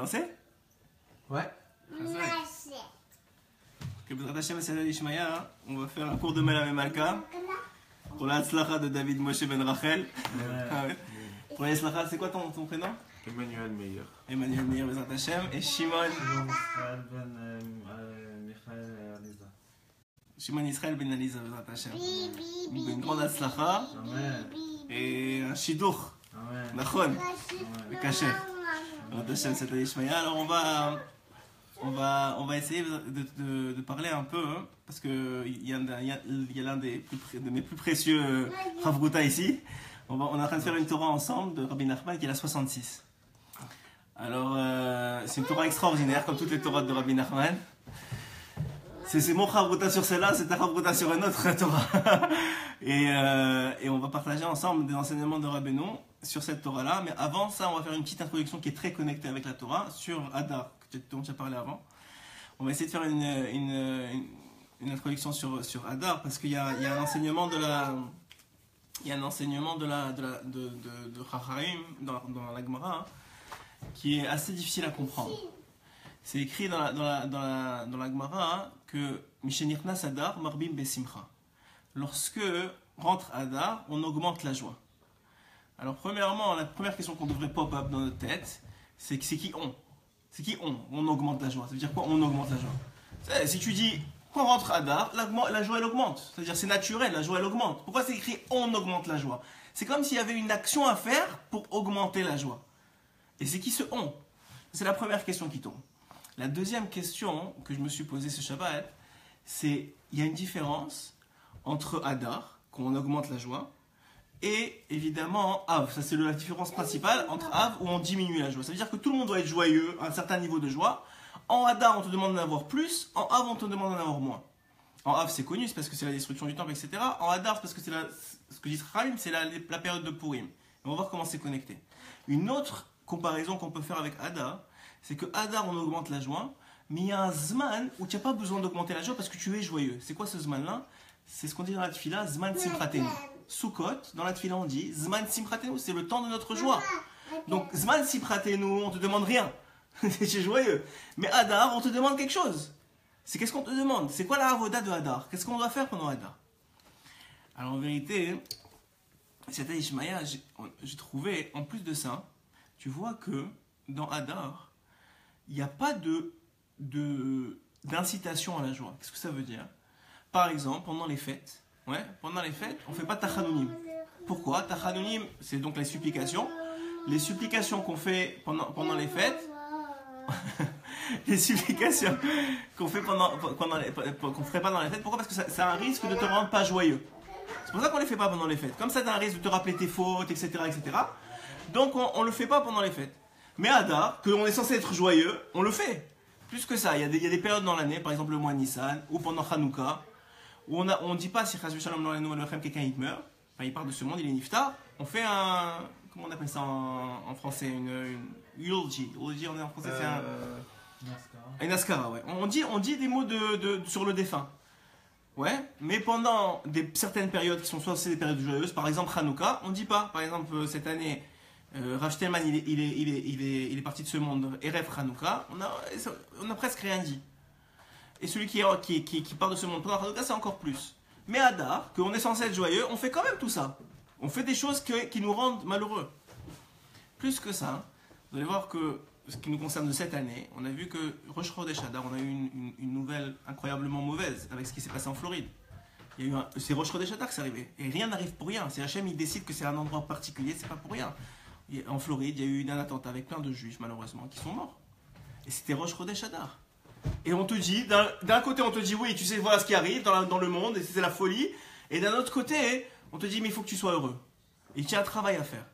commencer? Ouais. On va faire un cours de Mela Malka pour la Tzlacha de David Moshe Ben Rachel. Pour la Tzlacha, c'est quoi ton prénom? Emmanuel Meyer. Emmanuel Meyer Bezrat Hashem. Et Shimon Israël Ben Michael Aliza. Shimon Israël Ben Aliza Bezrat Hashem. Une grande Tzlacha et un Shidour. Nachon. Le cachet. Bezrat Hashem, c'est Ishmaïa. Alors on va essayer de parler un peu, hein, parce qu'il y a l'un de mes plus précieux Chavruta ici. On est en train de faire une Torah ensemble de Rabbi Nachman qui est la 66. Alors, c'est une Torah extraordinaire, comme toutes les Torahs de Rabbi Nachman. C'est mon Chavruta sur celle-là, c'est ta Chavruta sur une autre Torah. et on va partager ensemble des enseignements de Rabbeinu sur cette Torah-là. Mais avant ça, on va faire une petite introduction qui est très connectée avec la Torah sur Adar, dont tu as parlé avant. On va essayer de faire une introduction sur Adar, parce qu'il y a un enseignement de Chachamim dans la Gemara, hein, qui est assez difficile à comprendre. C'est écrit dans la Gemara, hein, que Mishenirnas Adar Marbim Besimcha. Lorsque rentre Adar, on augmente la joie. Alors premièrement, la première question qu'on devrait pop-up dans notre tête, c'est qui on? C'est qui on augmente la joie. Ça veut dire quoi, on augmente la joie? Si tu dis qu'on rentre Adar, la joie elle augmente. C'est-à-dire c'est naturel, la joie elle augmente. Pourquoi c'est écrit on augmente la joie? C'est comme s'il y avait une action à faire pour augmenter la joie. Et c'est qui ce on? C'est la première question qui tombe. La deuxième question que je me suis posée ce Shabbat, c'est il y a une différence entre Adar, qu'on augmente la joie, et évidemment Av. Ça c'est la différence principale entre Av où on diminue la joie. Ça veut dire que tout le monde doit être joyeux, à un certain niveau de joie. En Adar on te demande d'en avoir plus, en Av on te demande d'en avoir moins. En Av c'est connu, c'est parce que c'est la destruction du temple, etc. En Adar c'est parce que c'est ce que dit Chachamim, c'est la période de Purim. Et on va voir comment c'est connecté. Une autre comparaison qu'on peut faire avec Adar, c'est que Adar on augmente la joie, mais il y a un Zman où tu n'as pas besoin d'augmenter la joie parce que tu es joyeux. C'est quoi ce Zman là? C'est ce qu'on dit dans la Tfila, Zman Simchatenu. Sukkot, dans la Tfila on dit Zman Simchatenu, c'est le temps de notre joie. Donc Zman Simchatenu, on te demande rien. C'est joyeux. Mais Adar, on te demande quelque chose. C'est qu'est-ce qu'on te demande? C'est quoi la avoda de Adar? Qu'est-ce qu'on doit faire pendant Adar? Alors en vérité, c'était Ishmaïa, j'ai trouvé, en plus de ça, tu vois que dans Adar, il n'y a pas d'incitation à la joie. Qu'est-ce que ça veut dire? Par exemple, pendant les fêtes, on ne fait pas Tachanounim. Pourquoi? Tachanounim, c'est donc les supplications. Les supplications qu'on fait pendant les fêtes, les supplications qu'on fait qu'on ne ferait pas dans les fêtes, pourquoi? Parce que ça a un risque de te rendre pas joyeux. C'est pour ça qu'on ne les fait pas pendant les fêtes. Comme ça, tu as un risque de te rappeler tes fautes, etc. etc. Donc, on ne le fait pas pendant les fêtes. Mais Adar, qu'on est censé être joyeux, on le fait. Plus que ça, il y a des périodes dans l'année, par exemple le mois Nissan, ou pendant Hanouka, où on ne dit pas si Chazvé Shalom quelqu'un il meurt, enfin il part de ce monde, il est niftar, on fait un, comment on appelle ça en français, une eulogy. Eulogy en français c'est une askara, ouais. On dit des mots sur le défunt. Ouais, mais pendant certaines périodes qui sont soit des périodes joyeuses, par exemple Hanouka, on ne dit pas. Par exemple cette année, Rav Shtelman il est parti de ce monde, Erev Hanouka, on a presque rien dit. Et celui qui part de ce monde pendant Hanouka, c'est encore plus. Mais Adar, qu'on est censé être joyeux, on fait quand même tout ça. On fait des choses qui nous rendent malheureux. Plus que ça, vous allez voir que ce qui nous concerne de cette année, on a vu que Rosh Chodesh Adar, on a eu une nouvelle incroyablement mauvaise avec ce qui s'est passé en Floride. C'est Rosh Chodesh Adar qui c'est arrivé. Et rien n'arrive pour rien. Si Hachem il décide que c'est un endroit particulier, c'est pas pour rien. En Floride, il y a eu un attentat avec plein de juifs, malheureusement, qui sont morts. Et c'était Rosh Chodesh Adar. Et on te dit, d'un côté on te dit oui, tu sais, voilà ce qui arrive dans le monde, et c'est la folie. Et d'un autre côté, on te dit mais il faut que tu sois heureux. Et tu as un travail à faire.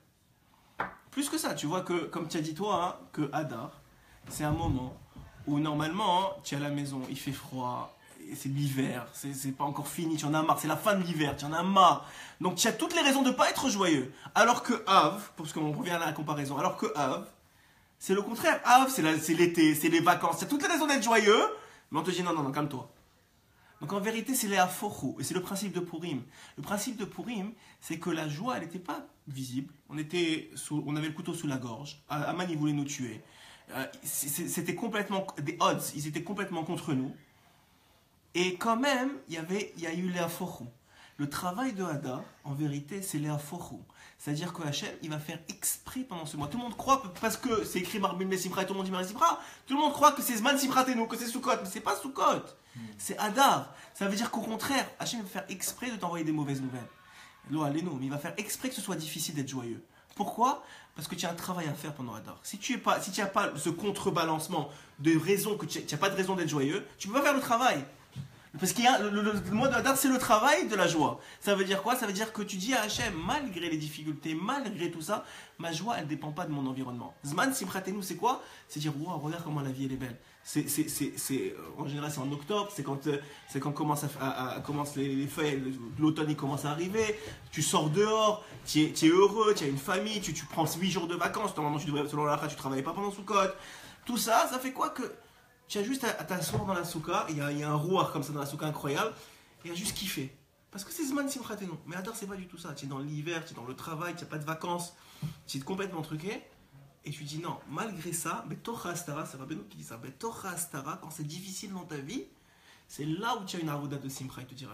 Plus que ça, tu vois que, comme tu as dit toi, hein, que Adar, c'est un moment où normalement, tu es à la maison, il fait froid, c'est l'hiver, c'est pas encore fini, tu en as marre, c'est la fin de l'hiver, tu en as marre. Donc tu as toutes les raisons de ne pas être joyeux. Alors que Av, parce qu'on revient à la comparaison, alors que Av, c'est le contraire. Av, c'est l'été, c'est les vacances, tu as toutes les raisons d'être joyeux, mais on te dit non, calme-toi. Donc en vérité, c'est les afochou, et c'est le principe de Purim. Le principe de Purim, c'est que la joie, elle n'était pas visible. On avait le couteau sous la gorge. Aman, il voulait nous tuer. C'était complètement des odds, ils étaient complètement contre nous. Et quand même, il y a eu Léa Forou. Le travail de Hadar, en vérité, c'est Léa Forou. C'est-à-dire que Hachem, il va faire exprès pendant ce mois. Tout le monde croit, parce que c'est écrit Marbin Messimra et tout le monde dit Messimra, tout le monde croit que c'est Zman Simratenu, que c'est Sukkot. Mais c'est pas Sukkot, c'est Hadar. Ça veut dire qu'au contraire, Hachem va faire exprès de t'envoyer des mauvaises nouvelles. Lo aleno, mais il va faire exprès que ce soit difficile d'être joyeux. Pourquoi ? Parce que tu as un travail à faire pendant Hadar. Si tu n'as pas ce contrebalancement de raison, que tu n'as pas de raison d'être joyeux, tu ne peux pas faire le travail. Parce qu'il y a le mois de Hadar, c'est le travail de la joie. Ça veut dire quoi ? Ça veut dire que tu dis à Hachem, malgré les difficultés, malgré tout ça, ma joie, elle ne dépend pas de mon environnement. Zman Simratenu, c'est quoi ? C'est dire, wow, regarde comment la vie, elle est belle. En général, c'est en octobre, c'est quand commencent les feuilles, l'automne il commence à arriver, tu sors dehors, tu es heureux, tu as une famille, tu prends 8 jours de vacances, normalement, selon la tu ne travailles pas pendant Sukkot. Tout ça, ça fait quoi que tu as juste à t'asseoir dans la souka, il y a un rouar comme ça dans la souka incroyable, et à juste kiffer. Parce que c'est Zman Simratenu. Mais Hadar, c'est pas du tout ça. Tu es dans l'hiver, tu es dans le travail, tu n'as pas de vacances, tu es complètement truqué. Et tu dis non, malgré ça, Betocha Astara, c'est Rabbeinu qui dit ça, Betocha Astara, quand c'est difficile dans ta vie, c'est là où tu as une avoda de Simcha, il te dit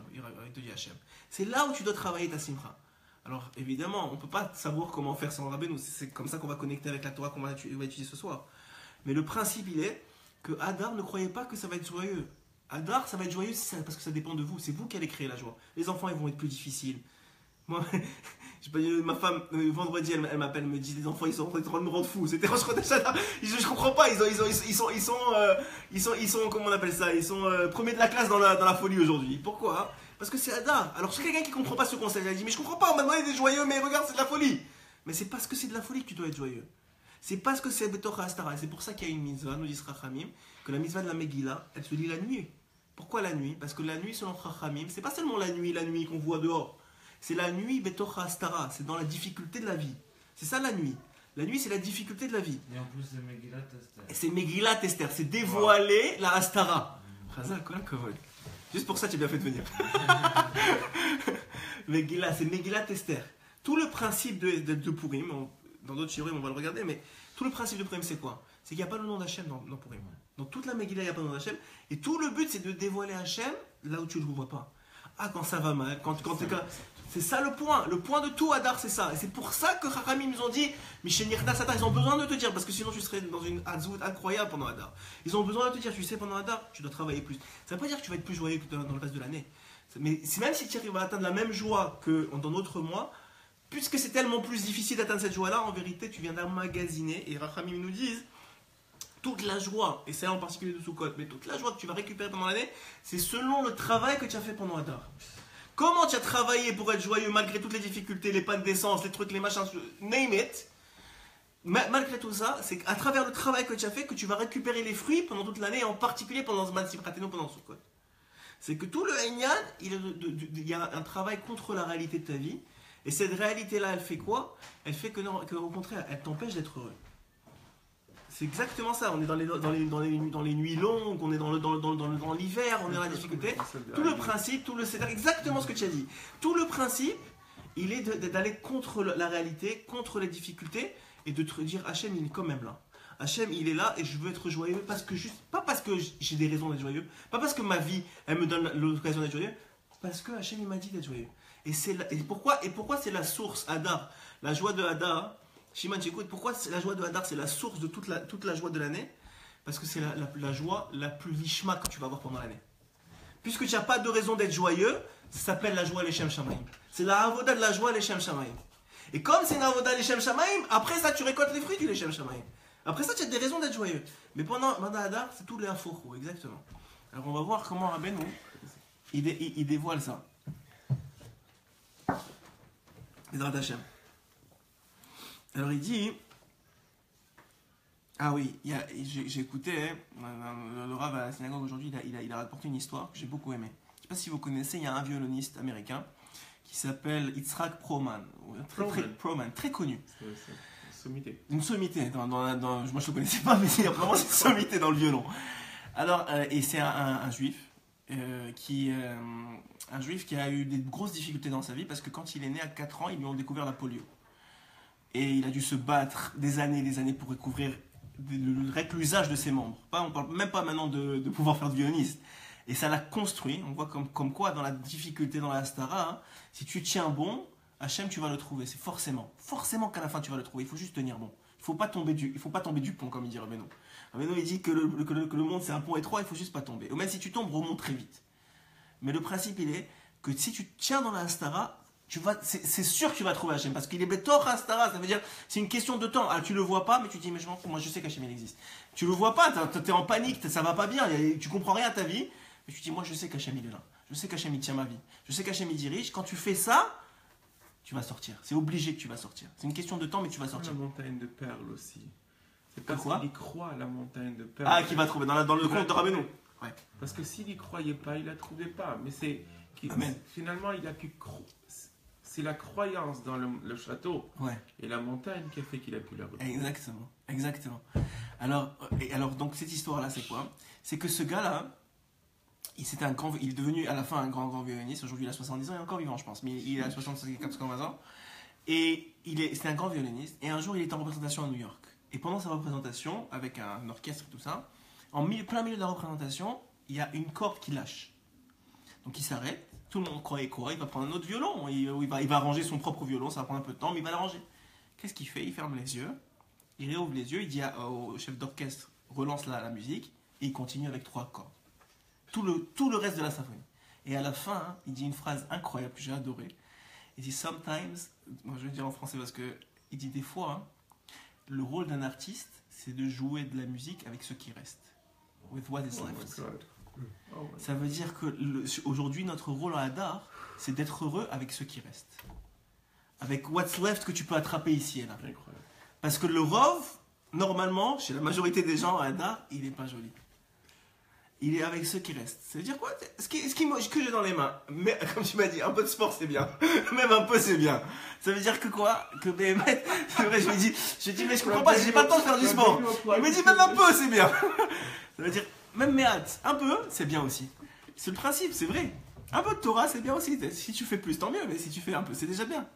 Hachem. C'est là où tu dois travailler ta Simcha. Alors évidemment, on ne peut pas savoir comment faire sans Rabbeinu, c'est comme ça qu'on va connecter avec la Torah qu'on va étudier ce soir. Mais le principe, il est que Hadar ne croyez pas que ça va être joyeux. Hadar, ça va être joyeux parce que ça dépend de vous, c'est vous qui allez créer la joie. Les enfants, ils vont être plus difficiles. Moi, ma femme, vendredi, elle m'appelle, elle me dit les enfants, ils sont en train de me rendre fou. C'était je comprends pas, ils sont, comment on appelle ça, ils sont premiers de la classe dans la folie aujourd'hui. Pourquoi ? Parce que c'est Hadar. Alors, c'est quelqu'un qui comprend pas ce concept. Elle dit, mais je comprends pas, on m'a demandé d'être joyeux, mais regarde, c'est de la folie. Mais c'est parce que c'est de la folie que tu dois être joyeux. C'est parce que c'est Betocha Astara. Et c'est pour ça qu'il y a une mitzvah, nous dit Chachamim, que la mitzvah de la Megillah, elle se lit la nuit. Pourquoi la nuit ? Parce que la nuit, selon Chachamim, c'est pas seulement la nuit qu'on voit dehors. C'est la nuit Betocha Astara, c'est dans la difficulté de la vie. C'est ça la nuit. La nuit, c'est la difficulté de la vie. Et en plus, c'est Megillat Esther. C'est Megillat Esther, c'est dévoiler la Astara. Juste pour ça, tu as bien fait de venir. Megillah, c'est Megillat Esther. Tout le principe de Purim, dans d'autres shiurim, on va le regarder, mais tout le principe de Purim, c'est quoi ? C'est qu'il n'y a pas le nom d'Hachem dans Purim. Dans toute la Megillah, il n'y a pas le nom d'Hachem. Et tout le but, c'est de dévoiler Hachem là où tu ne le vois pas. Ah, quand ça va mal, c'est ça le point. Le point de tout Hadar, c'est ça. Et c'est pour ça que Chachamim nous ont dit, Mishenirta Satan, ils ont besoin de te dire, parce que sinon tu serais dans une hazzout incroyable pendant Hadar. Ils ont besoin de te dire, tu sais, pendant Hadar, tu dois travailler plus. Ça ne veut pas dire que tu vas être plus joyeux que dans le reste de l'année. Mais même si tu arrives à atteindre la même joie que dans d'autres mois, puisque c'est tellement plus difficile d'atteindre cette joie-là, en vérité, tu viens d'emmagasiner. Et Chachamim nous disent, toute la joie, et c'est en particulier de Sukkot, mais toute la joie que tu vas récupérer pendant l'année, c'est selon le travail que tu as fait pendant Hadar. Comment tu as travaillé pour être joyeux malgré toutes les difficultés, les pannes d'essence, les trucs, les machins, name it. Malgré tout ça, c'est à travers le travail que tu as fait que tu vas récupérer les fruits pendant toute l'année, et en particulier pendant Zman Simratenu, pendant Sukkot. C'est que tout le Einyan, il y a un travail contre la réalité de ta vie, et cette réalité-là, elle fait quoi ? Elle fait que au contraire, elle t'empêche d'être heureux. C'est exactement ça, on est dans les nuits longues, on est dans l'hiver, on est dans la difficulté. Tout le principe, c'est exactement ce que tu as dit. Tout le principe, il est d'aller contre la réalité, contre les difficultés, et de te dire Hachem, il est quand même là. Hachem, il est là et je veux être joyeux, pas parce que j'ai des raisons d'être joyeux, pas parce que ma vie, elle me donne l'occasion d'être joyeux, parce que Hachem, il m'a dit d'être joyeux. Et pourquoi c'est la source, Hadar, la joie de Hadar. Shimon, j'écoute, pourquoi la joie de Hadar, c'est la source de toute la joie de l'année ? Parce que c'est la joie la plus lishma que tu vas avoir pendant l'année. Puisque tu n'as pas de raison d'être joyeux, ça s'appelle la joie Leshem Shamaim. C'est la avoda de la joie Leshem Shamaim. Et comme c'est une avoda Leshem Shamaim, après ça, tu récoltes les fruits du Leshem Shamaim. Après ça, tu as des raisons d'être joyeux. Mais pendant Hadar, c'est tout les aforo, exactement. Alors on va voir comment Rabbeinu, il dévoile ça. Bezrat Hashem. Alors il dit, ah oui, j'ai écouté, le Rav à la synagogue aujourd'hui, il a rapporté une histoire que j'ai beaucoup aimée. Je ne sais pas si vous connaissez, il y a un violoniste américain qui s'appelle Yitzhak Perlman, très connu. Sommité. Une sommité, moi je ne le connaissais pas, mais vraiment c'est une sommité dans le violon. Alors, et c'est un juif, qui a eu des grosses difficultés dans sa vie parce que quand il est né à 4 ans, ils lui ont découvert la polio. Et il a dû se battre des années pour recouvrir règle l'usage de ses membres. On parle même pas maintenant de pouvoir faire de violoniste. Et ça l'a construit. On voit comme quoi, dans la difficulté, dans la Hastara, hein, si tu tiens bon, Hachem, tu vas le trouver. C'est forcément qu'à la fin, tu vas le trouver. Il faut juste tenir bon. Il faut pas tomber du pont, comme il dit Rabbeinu. Rabbeinu, il dit que le monde, c'est un pont étroit, il faut juste pas tomber. Ou même si tu tombes, remonte très vite. Mais le principe, il est que si tu tiens dans la Hastara, c'est sûr que tu vas trouver Hachem. Parce qu'il est Betor Hastara, ça veut dire, c'est une question de temps. Ah, tu le vois pas, mais tu te dis, mais moi je sais qu'Hachem, il existe. Tu le vois pas, t'es en panique, ça va pas bien, tu comprends rien à ta vie. Mais tu te dis, moi je sais qu'Hachem, il est là. Je sais qu'Hachem, il tient ma vie. Je sais qu'Hachem, il dirige. Quand tu fais ça, tu vas sortir. C'est obligé que tu vas sortir. C'est une question de temps, mais tu vas sortir. La montagne de perles aussi. C'est parce quoi qu'il y croit à la montagne de perles. Ah, qui va trouver dans le conte de Rabbeinu. Ouais. Parce que s'il n'y croyait pas, il ne la trouvait pas. Mais finalement, il a pu c'est la croyance dans le château et la montagne qui a fait qu'il a pu la retrouver. Exactement. Alors, donc cette histoire-là, c'est quoi? C'est que ce gars-là, il est devenu à la fin un grand violoniste. Aujourd'hui, il a 70 ans, il est encore vivant, je pense. Mais il a 80 ans. Et c'était un grand violoniste. Et un jour, il était en représentation à New York. Et pendant sa représentation, avec un orchestre et tout ça, plein milieu de la représentation, il y a une corde qui lâche. Donc il s'arrête. Tout le monde croyait quoi? Il va prendre un autre violon. Il va arranger son propre violon. Ça va prendre un peu de temps, mais il va l'arranger. Qu'est-ce qu'il fait? Il ferme les yeux. Il réouvre les yeux. Il dit au chef d'orchestre, relance la musique. Et il continue avec 3 cordes. Tout le reste de la symphonie. Et à la fin, hein, il dit une phrase incroyable que j'ai adorée. Il dit sometimes, moi je vais le dire en français parce que il dit des fois, hein, le rôle d'un artiste, c'est de jouer de la musique avec ce qui reste. With what is left. Ça veut dire que aujourd'hui, notre rôle en Hadar, c'est d'être heureux avec ce qui reste. Avec what's left que tu peux attraper ici et là. Incroyable. Parce que le rov, normalement, chez la majorité des gens en Hadar, il n'est pas joli. Il est avec ceux qui restent. Ça veut dire quoi? Ce que j'ai dans les mains. Mais, comme tu m'as dit, un peu de sport, c'est bien. Même un peu, c'est bien. Ça veut dire que quoi? Que Béhémet, c'est vrai, je lui dis, mais je comprends pas, j'ai pas le temps de faire du sport. Il me dit, même un peu, c'est bien. Ça veut dire, même Méhat, un peu, c'est bien aussi. C'est le principe, c'est vrai. Un peu de Torah, c'est bien aussi. Si tu fais plus, tant mieux, mais si tu fais un peu, c'est déjà bien.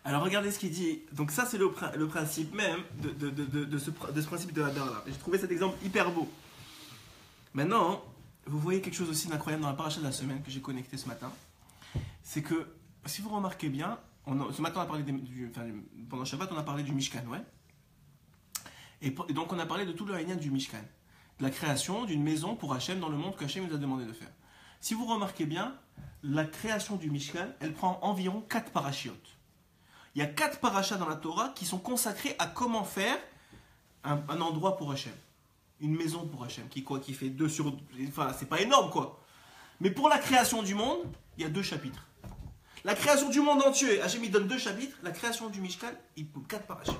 Alors, regardez ce qu'il dit. Donc, ça, c'est le principe même de ce principe de Hadar là. J'ai trouvé cet exemple hyper beau. Maintenant, vous voyez quelque chose aussi d'incroyable dans la paracha de la semaine que j'ai connecté ce matin. C'est que, si vous remarquez bien, ce matin on a parlé pendant Shabbat, on a parlé du Mishkan, ouais. Et donc on a parlé de tout le Haïnyan du Mishkan. De la création d'une maison pour Hachem dans le monde que Hachem nous a demandé de faire. Si vous remarquez bien, la création du Mishkan, elle prend environ 4 parachiotes. Il y a 4 parachas dans la Torah qui sont consacrés à comment faire un endroit pour Hachem. Une maison pour Hachem, qui fait 2 sur... Enfin, c'est pas énorme, quoi. Mais pour la création du monde, il y a 2 chapitres. La création du monde entier, Hachem, il donne 2 chapitres. La création du Mishkan, il donne 4 parachutes.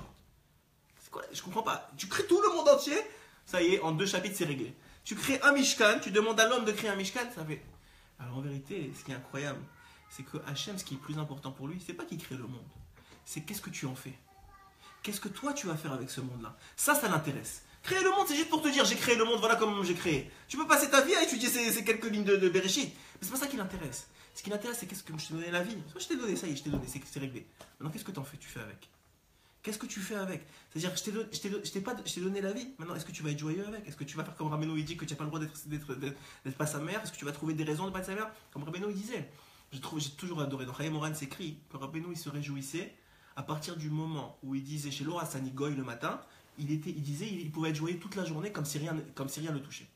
C'est quoi? Je comprends pas. Tu crées tout le monde entier, ça y est, en 2 chapitres, c'est réglé. Tu crées un Mishkan, tu demandes à l'homme de créer un Mishkan, ça fait... Alors, en vérité, ce qui est incroyable, c'est que Hachem, ce qui est plus important pour lui, c'est pas qu'il crée le monde. C'est qu'est-ce que tu en fais. Qu'est-ce que toi, tu vas faire avec ce monde-là. Ça l'intéresse. Créer le monde, c'est juste pour te dire j'ai créé le monde, voilà comment j'ai créé. Tu peux passer ta vie à étudier ces quelques lignes de Bereshit. Mais c'est pas ça qui l'intéresse. Ce qui l'intéresse, c'est qu'est-ce que je t'ai donné la vie. Je t'ai donné, ça y est, je t'ai donné, c'est réglé. Maintenant, qu'est-ce que tu fais avec? Qu'est-ce que tu fais avec? C'est-à-dire, je t'ai donné la vie. Maintenant, est-ce que tu vas être joyeux avec? Est-ce que tu vas faire comme Rabbeinu, il dit que tu n'as pas le droit d'être pas sa mère? Est-ce que tu vas trouver des raisons de ne pas être sa mère? Comme Rabbeinu, il disait. J'ai toujours adoré. Dans Chaim Moran, c'est écrit que Rabbeinu, il se réjouissait à partir du moment où il disait chez Laura Sanigoy le matin. Il pouvait être joyeux toute la journée comme si rien le touchait.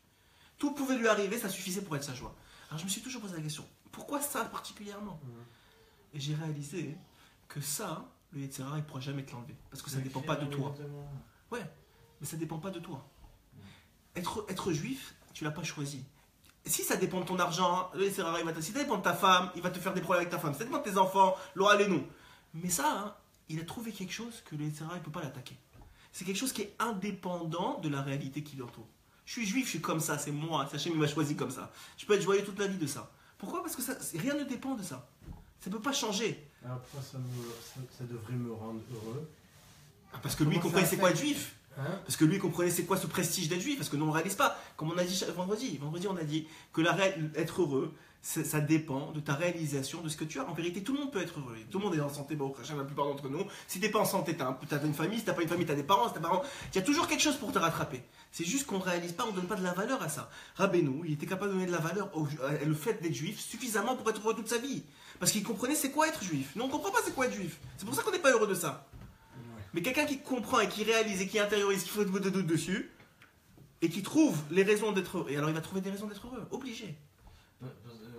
Tout pouvait lui arriver, ça suffisait pour être sa joie. Alors je me suis toujours posé la question, pourquoi ça particulièrement? Et j'ai réalisé que ça, le Yetzirah, il ne pourra jamais te l'enlever. Parce que ça ne dépend pas de toi. Ouais, mais ça ne dépend pas de toi. Être juif, tu ne l'as pas choisi. Si ça dépend de ton argent, le Yetzirah, si ça dépend de ta femme, il va te faire des problèmes avec ta femme. Si ça dépend de tes enfants, Laura Lénou. Mais ça, hein, il a trouvé quelque chose que le Yetzirah, il ne peut pas l'attaquer. C'est quelque chose qui est indépendant de la réalité qui l'entoure. Je suis juif, je suis comme ça, c'est moi, Hachem il m'a choisi comme ça. Je peux être joyeux toute la vie de ça. Pourquoi? Parce que rien ne dépend de ça. Ça ne peut pas changer. Alors pourquoi ça devrait me rendre heureux? Parce que lui, il comprend c'est quoi être juif. Parce que lui il comprenait c'est quoi ce prestige d'être juif, parce que nous on ne réalise pas. Comme on a dit vendredi on a dit que être heureux, ça dépend de ta réalisation de ce que tu as. En vérité, tout le monde peut être heureux. Tout le monde est en santé, la plupart d'entre nous. Si tu n'es pas en santé, tu as une famille. Si tu n'as pas une famille, tu as des parents. Si tu as des parents, il y a toujours quelque chose pour te rattraper. C'est juste qu'on ne réalise pas, on ne donne pas de la valeur à ça. Rabbeinu, il était capable de donner de la valeur au fait d'être juif suffisamment pour être heureux toute sa vie. Parce qu'il comprenait c'est quoi être juif. Nous, on ne comprend pas c'est quoi être juif. C'est pour ça qu'on n'est pas heureux de ça. Mais quelqu'un qui comprend et qui réalise et qui intériorise qu'il faut de doute dessus, et qui trouve les raisons d'être heureux, et alors il va trouver des raisons d'être heureux, obligé.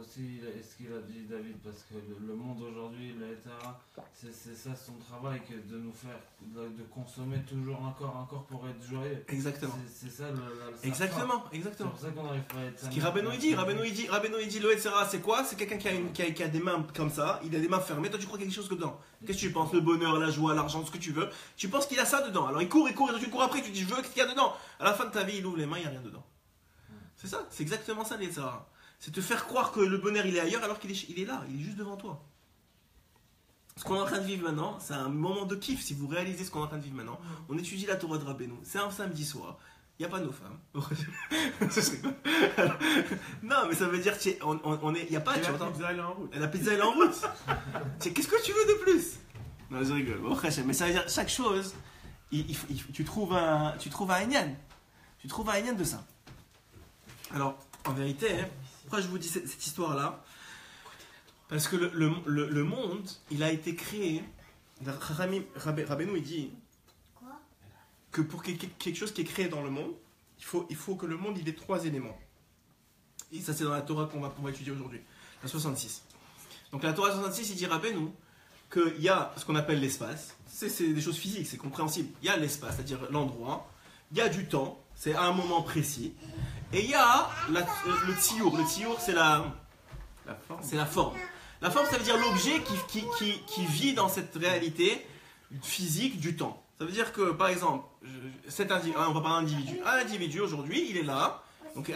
Aussi, ce qu'il a dit David, parce que le monde aujourd'hui, l'État, c'est ça son travail, que de nous faire, de consommer toujours encore pour être joyeux. Exactement. C'est ça exactement. C'est pour ça qu'on n'arrive pas à être... Ce qui Rabbeinu dit, le Yetzirah, c'est quoi? C'est quelqu'un qui a des mains comme ça, il a des mains fermées, toi tu crois qu'il y a quelque chose dedans. Qu'est-ce que tu penses? Le bonheur, la joie, l'argent, ce que tu veux. Tu penses qu'il a ça dedans. Alors il court, et tu cours après, tu dis je veux, qu'est-ce qu'il y a dedans? À la fin de ta vie, il ouvre les mains, il n'y a rien dedans. C'est ça, c'est exactement ça le Yetzirah. C'est te faire croire que le bonheur il est ailleurs alors qu'il est là, il est juste devant toi. Ce qu'on est en train de vivre maintenant, c'est un moment de kiff. Si vous réalisez ce qu'on est en train de vivre maintenant, on étudie la Torah de Rabbeinu. C'est un samedi soir, il n'y a pas nos femmes. Ce serait quoi? Non, mais ça veut dire qu'il n'y a pas. La pizza elle est en route. La pizza elle est en route. Qu'est-ce que tu veux de plus? Non, je rigole. Mais ça veut dire chaque chose, tu trouves un Inyan. Tu trouves un Inyan de ça. Alors, en vérité, pourquoi je vous dis cette histoire-là? Parce que le monde, il a été créé. Rabbeinu, il dit que pour quelque chose qui est créé dans le monde, il faut que le monde il ait 3 éléments. Et ça, c'est dans la Torah qu'on va étudier aujourd'hui, la 66. Donc, la Torah 66, il dit Rabbeinu qu'il y a ce qu'on appelle l'espace. C'est des choses physiques, c'est compréhensible. Il y a l'espace, c'est-à-dire l'endroit. Il y a du temps, c'est à un moment précis. Et il y a le tiour. Le tiour, c'est la forme. La forme, ça veut dire l'objet qui vit dans cette réalité physique du temps. Ça veut dire que, par exemple, on va parler d'individu. Un individu, aujourd'hui, il est là, donc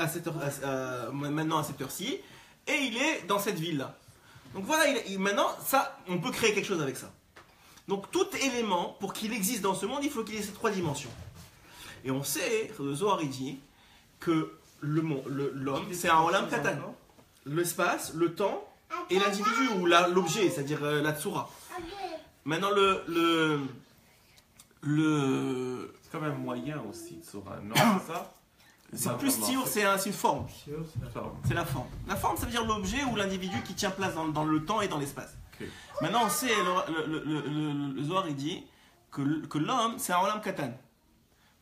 maintenant à cette heure-ci, et il est dans cette ville-là. Donc voilà, maintenant, ça, on peut créer quelque chose avec ça. Donc tout élément, pour qu'il existe dans ce monde, il faut qu'il ait ces 3 dimensions. Et on sait, le Zohar il dit, que l'homme, c'est un olam katan. L'espace, le temps et l'individu ou l'objet, c'est-à-dire la tsura. Maintenant, c'est quand même moyen aussi, tsura, non? C'est ça? C'est plus tiour, c'est une forme. C'est la forme. La forme, ça veut dire l'objet ou l'individu qui tient place dans le temps et dans l'espace. Okay. Maintenant, on sait, le Zohar il dit que l'homme, c'est un olam katan.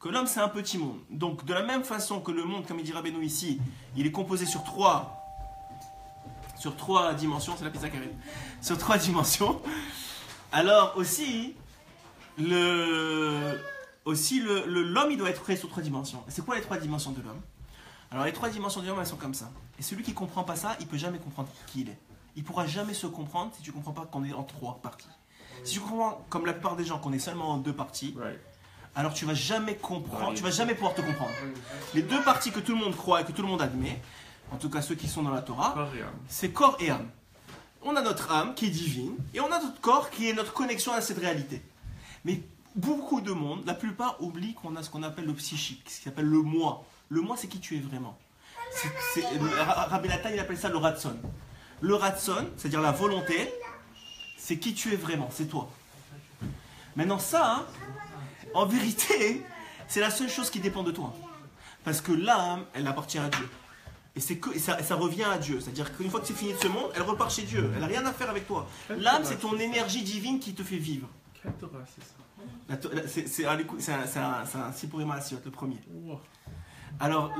Que l'homme c'est un petit monde. Donc de la même façon que le monde, comme il dit Rabbeinu ici, il est composé sur trois dimensions, c'est la pizza qui arrive, sur 3 dimensions, alors aussi l'homme il doit être créé sur 3 dimensions. Et c'est quoi les 3 dimensions de l'homme? Alors les 3 dimensions de l'homme elles sont comme ça. Et celui qui ne comprend pas ça, il ne peut jamais comprendre qui il est. Il ne pourra jamais se comprendre si tu ne comprends pas qu'on est en 3 parties. Si tu comprends, comme la plupart des gens, qu'on est seulement en 2 parties, alors tu vas jamais comprendre, tu vas jamais pouvoir te comprendre. Les 2 parties que tout le monde croit et que tout le monde admet, en tout cas ceux qui sont dans la Torah, c'est corps et âme. On a notre âme qui est divine et on a notre corps qui est notre connexion à cette réalité. Mais beaucoup de monde, la plupart oublient qu'on a ce qu'on appelle le psychique, ce qui s'appelle le moi. Le moi, c'est qui tu es vraiment. Rabbi Nathan, il appelle ça le ratson. Le ratson, c'est-à-dire la volonté, c'est qui tu es vraiment, c'est toi. Maintenant ça, en vérité, c'est la seule chose qui dépend de toi. Parce que l'âme, elle appartient à Dieu. Et ça revient à Dieu. C'est-à-dire qu'une fois que c'est fini de ce monde, elle repart chez Dieu. Elle n'a rien à faire avec toi. L'âme, c'est ton énergie divine qui te fait vivre. Quelle Torah, c'est C'est ça? un Sipurim Asiot, le premier. Alors,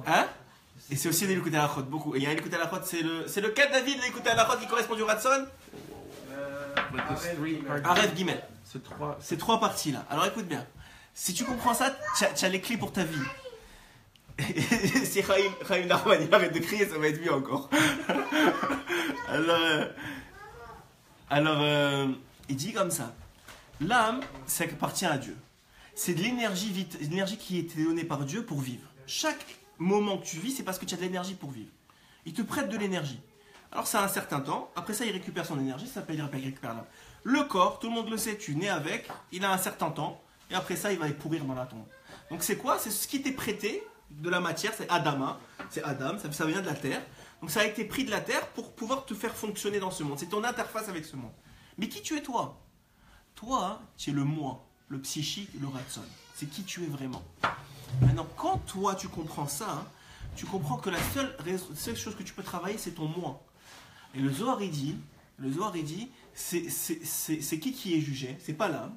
hein? Et c'est aussi des Likutei Halachot, beaucoup. Et il y a un Likutei Halachot, c'est le cas de David, le Likutei Halachot qui correspond du Ratson. Aref Gimel. Ces 3 parties-là. Alors écoute bien. Si tu comprends ça, tu as les clés pour ta vie. Si Chaim Narman il arrête de crier, ça va être mieux encore. alors, il dit comme ça. L'âme, ça appartient à Dieu. C'est de l'énergie qui a été donnée par Dieu pour vivre. Chaque moment que tu vis, c'est parce que tu as de l'énergie pour vivre. Il te prête de l'énergie. Alors ça a un certain temps. Après ça, il récupère son énergie. Ça s'appelle il récupère l'âme. Le corps, tout le monde le sait, tu nais avec. Il a un certain temps. Et après ça, il va pourrir dans la tombe. Donc c'est quoi? C'est ce qui t'est prêté de la matière, c'est Adama, c'est Adam, ça vient de la terre. Donc ça a été pris de la terre pour pouvoir te faire fonctionner dans ce monde. C'est ton interface avec ce monde. Mais qui tu es toi? Toi, tu es le moi, le psychique, le ratson. C'est qui tu es vraiment. Maintenant, quand toi tu comprends ça, tu comprends que la seule chose que tu peux travailler, c'est ton moi. Et le Zohar il dit, c'est qui est jugé? C'est pas l'âme.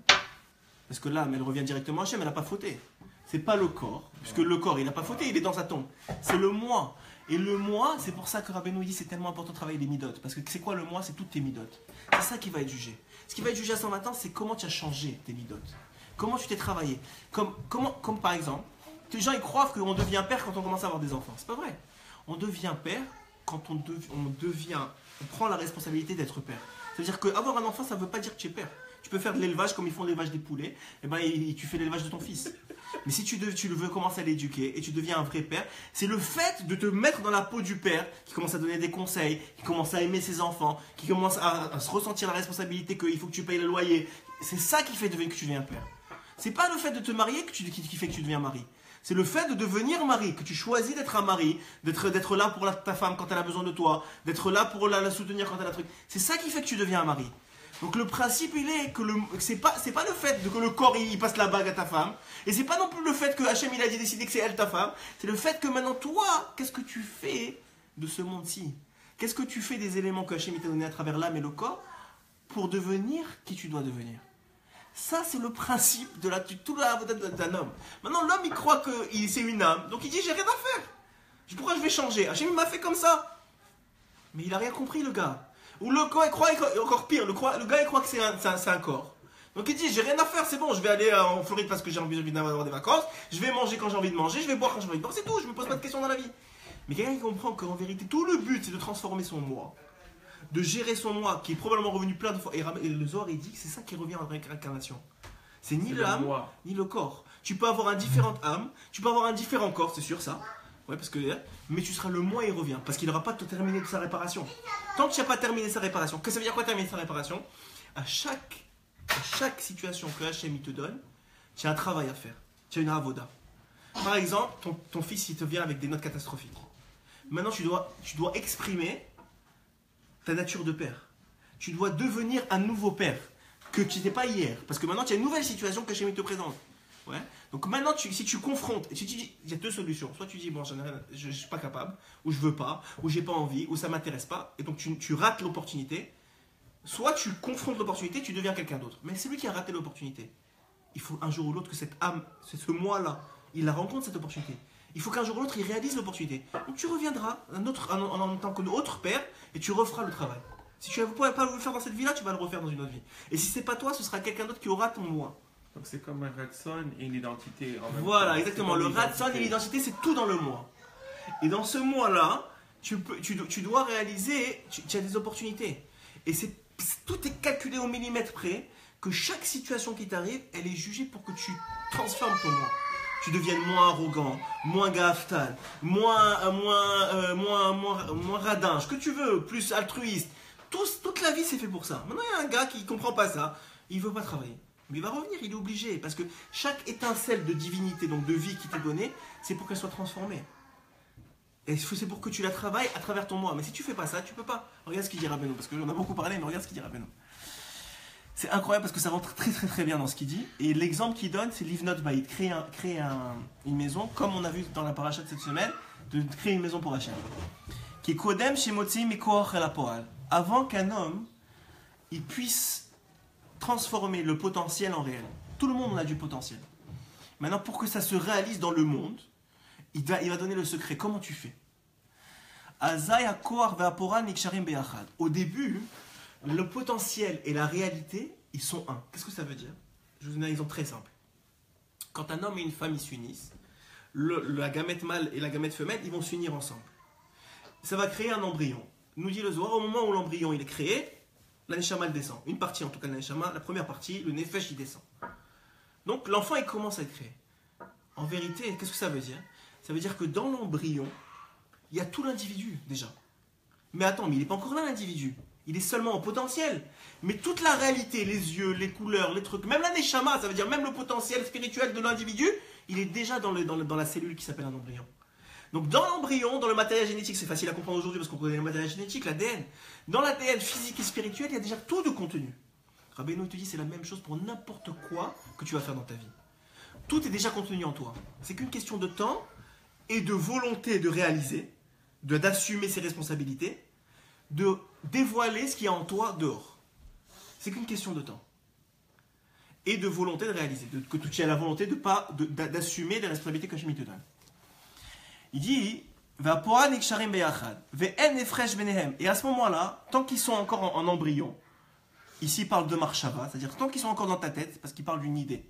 Parce que l'âme, elle revient directement à Hachem, elle n'a pas fauté. C'est pas le corps, puisque le corps, il n'a pas fauté, il est dans sa tombe. C'est le moi. Et le moi, c'est pour ça que Rabbeinu dit c'est tellement important de travailler les midotes. Parce que c'est quoi le moi? C'est toutes tes midotes. C'est ça qui va être jugé. Ce qui va être jugé à 120 ans, c'est comment tu as changé tes midotes. Comment tu t'es travaillé. Comme par exemple, les gens ils croient qu'on devient père quand on commence à avoir des enfants. C'est pas vrai. On devient père quand on prend la responsabilité d'être père. C'est-à-dire qu'avoir un enfant, ça ne veut pas dire que tu es père. Tu peux faire de l'élevage comme ils font l'élevage des poulets, et tu fais l'élevage de ton fils. Mais si tu veux commencer à l'éduquer et tu deviens un vrai père, c'est le fait de te mettre dans la peau du père qui commence à donner des conseils, qui commence à aimer ses enfants, qui commence à se ressentir la responsabilité qu'il faut que tu payes le loyer. C'est ça qui fait que tu deviens père. C'est pas le fait de te marier qui fait que tu deviens mari. C'est le fait de devenir mari, que tu choisis d'être un mari, d'être là pour ta femme quand elle a besoin de toi, d'être là pour la soutenir quand elle a un truc. C'est ça qui fait que tu deviens un mari. Donc le principe il est que c'est pas le fait que le corps il passe la bague à ta femme, et c'est pas non plus le fait que Hachem il a décidé que c'est elle ta femme, c'est le fait que maintenant toi, qu'est-ce que tu fais de ce monde-ci? Qu'est-ce que tu fais des éléments que Hachem t'a donné à travers l'âme et le corps pour devenir qui tu dois devenir? Ça c'est le principe de tout d'un homme. Maintenant l'homme il croit que c'est une âme, donc il dit j'ai rien à faire. Pourquoi je vais changer? Hachem il m'a fait comme ça. Mais il a rien compris le gars. Ou le corps, il croit, encore pire, le gars il croit que c'est un corps. Donc il dit, j'ai rien à faire, c'est bon, je vais aller en Floride parce que j'ai envie d'avoir des vacances, je vais manger quand j'ai envie de manger, je vais boire quand j'ai envie de boire, c'est tout, je me pose pas de questions dans la vie. Mais quelqu'un qui comprend qu'en vérité, tout le but c'est de transformer son moi, de gérer son moi, qui est probablement revenu plein de fois, et le Zohar il dit que c'est ça qui revient en réincarnation. C'est ni l'âme, ni le corps. Tu peux avoir un différent âme, tu peux avoir un différent corps, c'est sûr ça. Ouais, mais tu seras le moi, il revient. Parce qu'il n'aura pas terminé sa réparation. Tant que tu n'as pas terminé sa réparation, que ça veut dire quoi terminer sa réparation? À chaque situation que Hachem il te donne, tu as un travail à faire. Tu as une avoda. Par exemple, ton fils il te vient avec des notes catastrophiques. Maintenant, tu dois exprimer ta nature de père. Tu dois devenir un nouveau père que tu n'étais pas hier. Parce que maintenant, tu as une nouvelle situation que Hachem te présente. Ouais. Donc maintenant, si tu confrontes, et tu dis, il y a deux solutions. Soit tu dis, bon, je ne suis pas capable, ou je veux pas, ou j'ai pas envie, ou ça m'intéresse pas, et donc tu rates l'opportunité. Soit tu confrontes l'opportunité, tu deviens quelqu'un d'autre. Mais c'est lui qui a raté l'opportunité. Il faut un jour ou l'autre que cette âme, c'est ce moi-là, il la rencontre cette opportunité. Il faut qu'un jour ou l'autre, il réalise l'opportunité. Donc tu reviendras en tant qu'autre père, et tu referas le travail. Si tu ne pourrais pas le faire dans cette vie-là, tu vas le refaire dans une autre vie. Et si c'est pas toi, ce sera quelqu'un d'autre qui aura ton moi. Donc c'est comme un ratson et une identité en même voilà, temps. Exactement. Le ratson et l'identité, c'est tout dans le moi. Et dans ce moi-là, tu dois réaliser, tu as des opportunités. Et tout est calculé au millimètre près, que chaque situation qui t'arrive, elle est jugée pour que tu transformes ton moi. Tu deviennes moins arrogant, moins gaftal, moins radin, ce que tu veux, plus altruiste. Toute la vie, c'est fait pour ça. Maintenant, il y a un gars qui ne comprend pas ça, il ne veut pas travailler. Mais il va revenir, il est obligé, parce que chaque étincelle de divinité, donc de vie qui t'est donnée, c'est pour qu'elle soit transformée. Et c'est pour que tu la travailles à travers ton moi. Mais si tu fais pas ça, tu peux pas. Regarde ce qu'il dit Rabbeinu, parce qu'on a beaucoup parlé, mais regarde ce qu'il dit Rabbeinu. C'est incroyable parce que ça rentre très très très bien dans ce qu'il dit. Et l'exemple qu'il donne, c'est Livnot Bayit, créer une maison, comme on a vu dans la paracha de cette semaine, de créer une maison pour Hachem. Qui est Kodem Shemotzi Mikoach El HaPoal. Avant qu'un homme, il puisse transformer le potentiel en réel. Tout le monde a du potentiel. Maintenant, pour que ça se réalise dans le monde, il va donner le secret. Comment tu fais? Au début, le potentiel et la réalité, ils sont un. Qu'est-ce que ça veut dire? Je vous donne un exemple très simple. Quand un homme et une femme ils s'unissent, la gamète mâle et la gamète femelle, ils vont s'unir ensemble. Ça va créer un embryon. Nous dit le Zohar, au moment où l'embryon il est créé, la neshama elle descend. Une partie en tout cas de la neshama, la première partie, le nefesh il descend. Donc l'enfant il commence à être créé. En vérité, qu'est-ce que ça veut dire? Ça veut dire que dans l'embryon, il y a tout l'individu déjà. Mais attends, mais il n'est pas encore là l'individu. Il est seulement en potentiel. Mais toute la réalité, les yeux, les couleurs, les trucs, même la neshama, ça veut dire même le potentiel spirituel de l'individu, il est déjà dans la cellule qui s'appelle un embryon. Donc dans l'embryon, dans le matériel génétique, c'est facile à comprendre aujourd'hui parce qu'on connaît le matériel génétique, l'ADN. Dans l'ADN physique et spirituel, il y a déjà tout de contenu. Rabbeinu te dit c'est la même chose pour n'importe quoi que tu vas faire dans ta vie. Tout est déjà contenu en toi. C'est qu'une question de temps et de volonté de réaliser, d'assumer ses responsabilités, de dévoiler ce qu'il y a en toi dehors. C'est qu'une question de temps. Et de volonté de réaliser, que tu aies la volonté d'assumer les responsabilités que Hachem te donne. Il dit, et à ce moment-là, tant qu'ils sont encore en embryon, ici il parle de marshava, c'est-à-dire tant qu'ils sont encore dans ta tête, parce qu'il parle d'une idée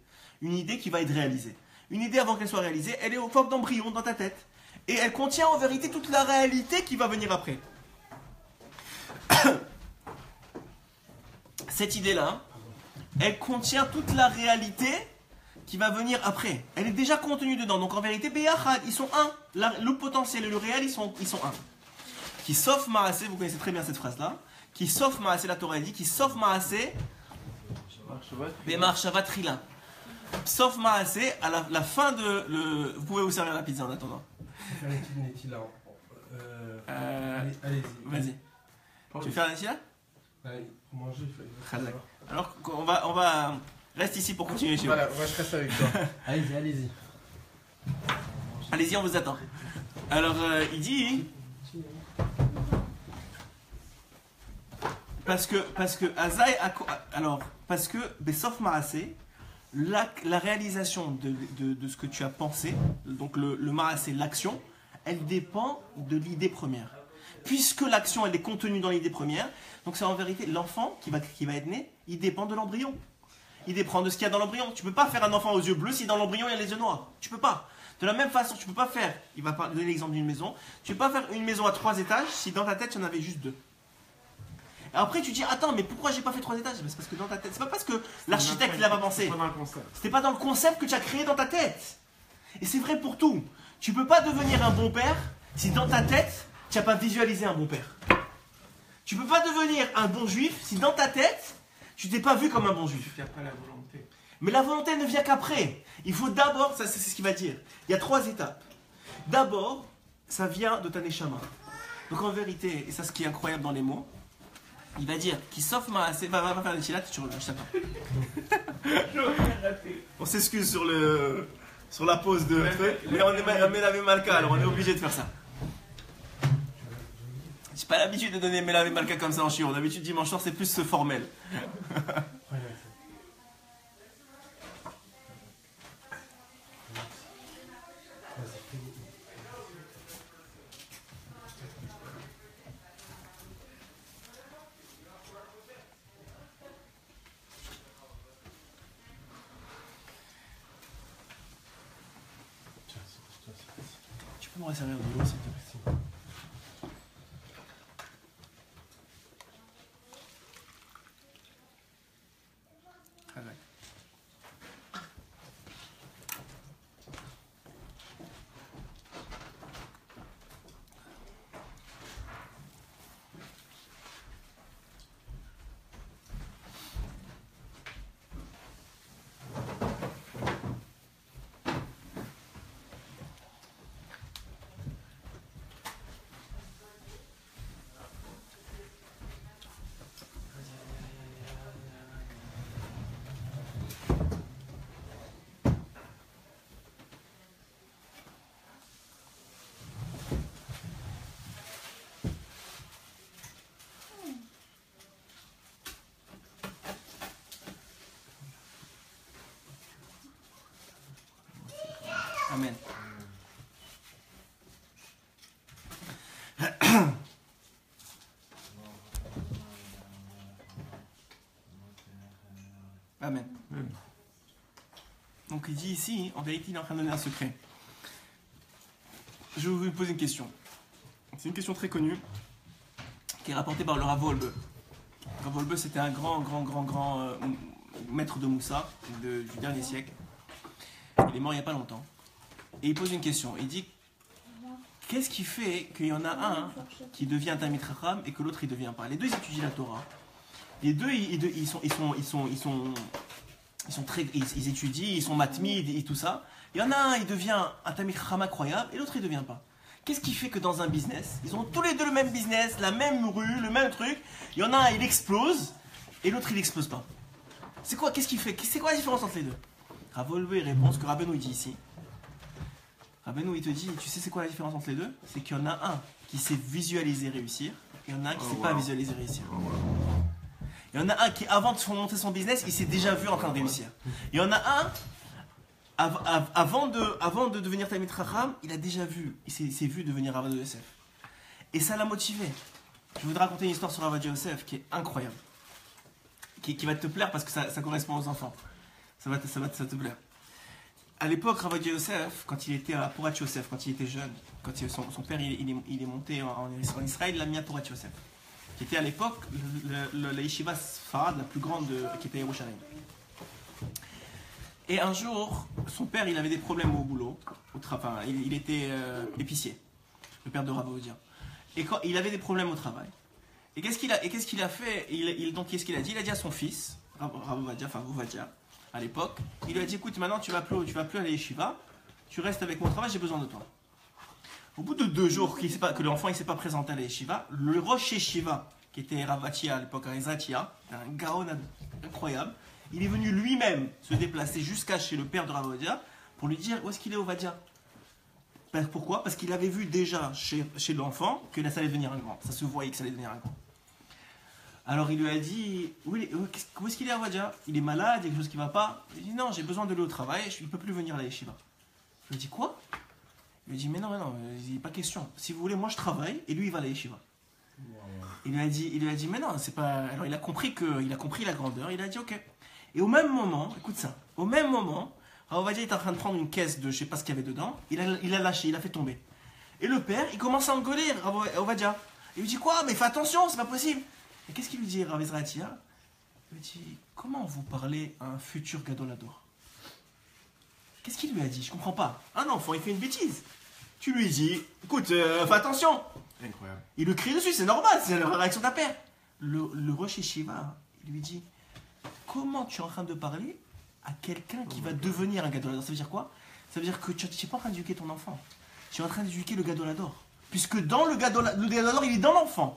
qui va être réalisée. Une idée avant qu'elle soit réalisée, elle est au forme d'embryon dans ta tête. Et elle contient en vérité toute la réalité qui va venir après. Cette idée-là, elle contient toute la réalité qui va venir après. Elle est déjà contenue dedans. Donc en vérité, Beyachad, ils sont un. Le potentiel et le réel, ils sont un. Qui sauf Maasé, vous connaissez très bien cette phrase-là. Qui sauf Maasé, la Torah dit, qui sauf Maasé, Bemar Shavat Trila. Sauf Maasé, à la fin de. Vous pouvez vous servir la pizza en attendant. Allez-y. Vas-y. Tu veux faire un là? Allez, pour manger, il faut. Alors, on va. Reste ici pour continuer chez vous. Voilà, moi je reste avec toi. Allez-y. Allez-y, on vous attend. Alors, il dit. Parce que Azaï. Alors, parce que Bessof Maasé, la réalisation de ce que tu as pensé, donc le Maasé, l'action, elle dépend de l'idée première. Puisque l'action, elle est contenue dans l'idée première, donc c'est en vérité l'enfant qui va être né, il dépend de l'embryon. Il dépend de ce qu'il y a dans l'embryon. Tu ne peux pas faire un enfant aux yeux bleus si dans l'embryon il y a les yeux noirs. Tu peux pas. De la même façon, tu ne peux pas faire, il va donner l'exemple d'une maison, tu ne peux pas faire une maison à 3 étages si dans ta tête il y en avait juste 2. Et après tu dis, attends, mais pourquoi j'ai pas fait 3 étages? C'est parce que dans ta tête, c'est pas parce que l'architecte il l'a pas pensé. C'était pas dans le concept que tu as créé dans ta tête. Et c'est vrai pour tout. Tu peux pas devenir un bon père si dans ta tête tu n'as pas visualisé un bon père. Tu peux pas devenir un bon juif si dans ta tête tu t'es pas vu comme un bon juif. Il n'y a pas la volonté. Mais la volonté ne vient qu'après. Il faut d'abord, ça c'est ce qu'il va dire. Il y a 3 étapes. D'abord, ça vient de ta neshama. Donc en vérité, et ça ce qui est incroyable dans les mots, il va dire qui sauf Maasé, va faire des chilates, tu reviens, je t'attends. On s'excuse sur la pause de truc, mais on est Melavé Malka, alors on est obligé de faire ça. J'ai pas l'habitude de donner Melavé Malka comme ça en shiur. D'habitude dimanche soir c'est plus formel. Tu peux me resservir de l'eau s'il te plaît? Amen. Amen. Donc il dit ici, en vérité, il est en train de donner un secret. Je vais vous poser une question. C'est une question très connue, qui est rapportée par le Rav Wolbe. Rav Wolbe, c'était un grand maître de Moussa du dernier siècle. Il est mort il n'y a pas longtemps. Et il pose une question. Il dit, Qu'est-ce qui fait qu'il y en a un qui devient Talmid Chacham et que l'autre il devient pas? Les deux ils étudient la Torah. Les deux ils étudient, ils sont matmid et tout ça. Il y en a un il devient un Talmid Chacham incroyable et l'autre il devient pas. Qu'est-ce qui fait que dans un business, ils ont tous les deux le même business, la même rue, le même truc. Il y en a un il explose et l'autre il explose pas. C'est quoi? Qu'est-ce qui fait? C'est quoi la différence entre les deux? Ravolvé répond ce que Rabbeinu dit ici. Rabbeinu il te dit, tu sais c'est quoi la différence entre les deux? C'est qu'il y en a un qui sait visualiser réussir, et il y en a un qui ne sait pas visualiser réussir. Il y en a un qui avant de monter son business, il s'est déjà vu en train de réussir. Il y en a un, avant de devenir Talmid Chacham, il a déjà vu, il s'est vu devenir Avad Yosef. Et ça l'a motivé. Je voudrais raconter une histoire sur Avad Yosef qui est incroyable. Qui va te plaire parce que ça correspond aux enfants. Ça va te plaire. À l'époque, Rav Yosef, quand il était à Porat Yosef, quand il était jeune, quand son père il est monté en Israël, il l'a mis à Porat Yosef, qui était à l'époque la yeshiva sfarad la plus grande qui était à Yerushalayim. Et un jour, son père il avait des problèmes au boulot, enfin, il était épicier, le père de Rav Odia. Et quand il avait des problèmes au travail. Et qu'est-ce qu'il a fait? Donc qu'est-ce qu'il a dit? Il a dit à son fils, Rav Ovadia, à l'époque, il lui a dit écoute, maintenant tu vas plus aller à yeshiva, tu restes avec mon travail, j'ai besoin de toi. Au bout de 2 jours que l'enfant ne s'est pas présenté à la yeshiva, le Rosh Yeshiva, qui était Ravatia à l'époque, un gaon incroyable, il est venu lui-même se déplacer jusqu'à chez le père de Rav Ovadia pour lui dire où est-ce qu'il est Ovadia. Pourquoi? Parce qu'il avait vu déjà chez l'enfant que ça allait devenir un grand, ça se voyait que ça allait devenir un grand. Alors il lui a dit, où est-ce qu'il est Ovadia? Il est malade, il y a quelque chose qui ne va pas. Il dit non, j'ai besoin de lui au travail, il ne peut plus venir à la yeshiva. Je lui ai dit quoi? Il lui a dit mais non, il n'est pas question. Si vous voulez, moi je travaille et lui il va à la yeshiva. Wow. Il lui a dit mais non, c'est pas. Alors il a compris la grandeur, il a dit ok. Et au même moment, écoute ça, au même moment, Ovadia est en train de prendre une caisse de je sais pas ce qu'il y avait dedans, il a lâché, il a fait tomber. Et le père, il commence à engueuler Ovadia. Il lui dit quoi? Mais fais attention, c'est pas possible. Et qu'est-ce qu'il lui dit, Rav Ezratia? Il lui dit, comment vous parlez à un futur Gadolador? Qu'est-ce qu'il lui a dit? Je comprends pas. Un enfant, il fait une bêtise. Tu lui dis, écoute, fais attention. Incroyable. Il le crie dessus, c'est normal, c'est la réaction d'un père. Le Rosh Yeshiva, il lui dit, comment tu es en train de parler à quelqu'un qui va devenir un Gadolador? Ça veut dire quoi? Ça veut dire que tu n'es pas en train d'éduquer ton enfant. Tu es en train d'éduquer le Gadolador. Puisque dans le Gadolador, il est dans l'enfant.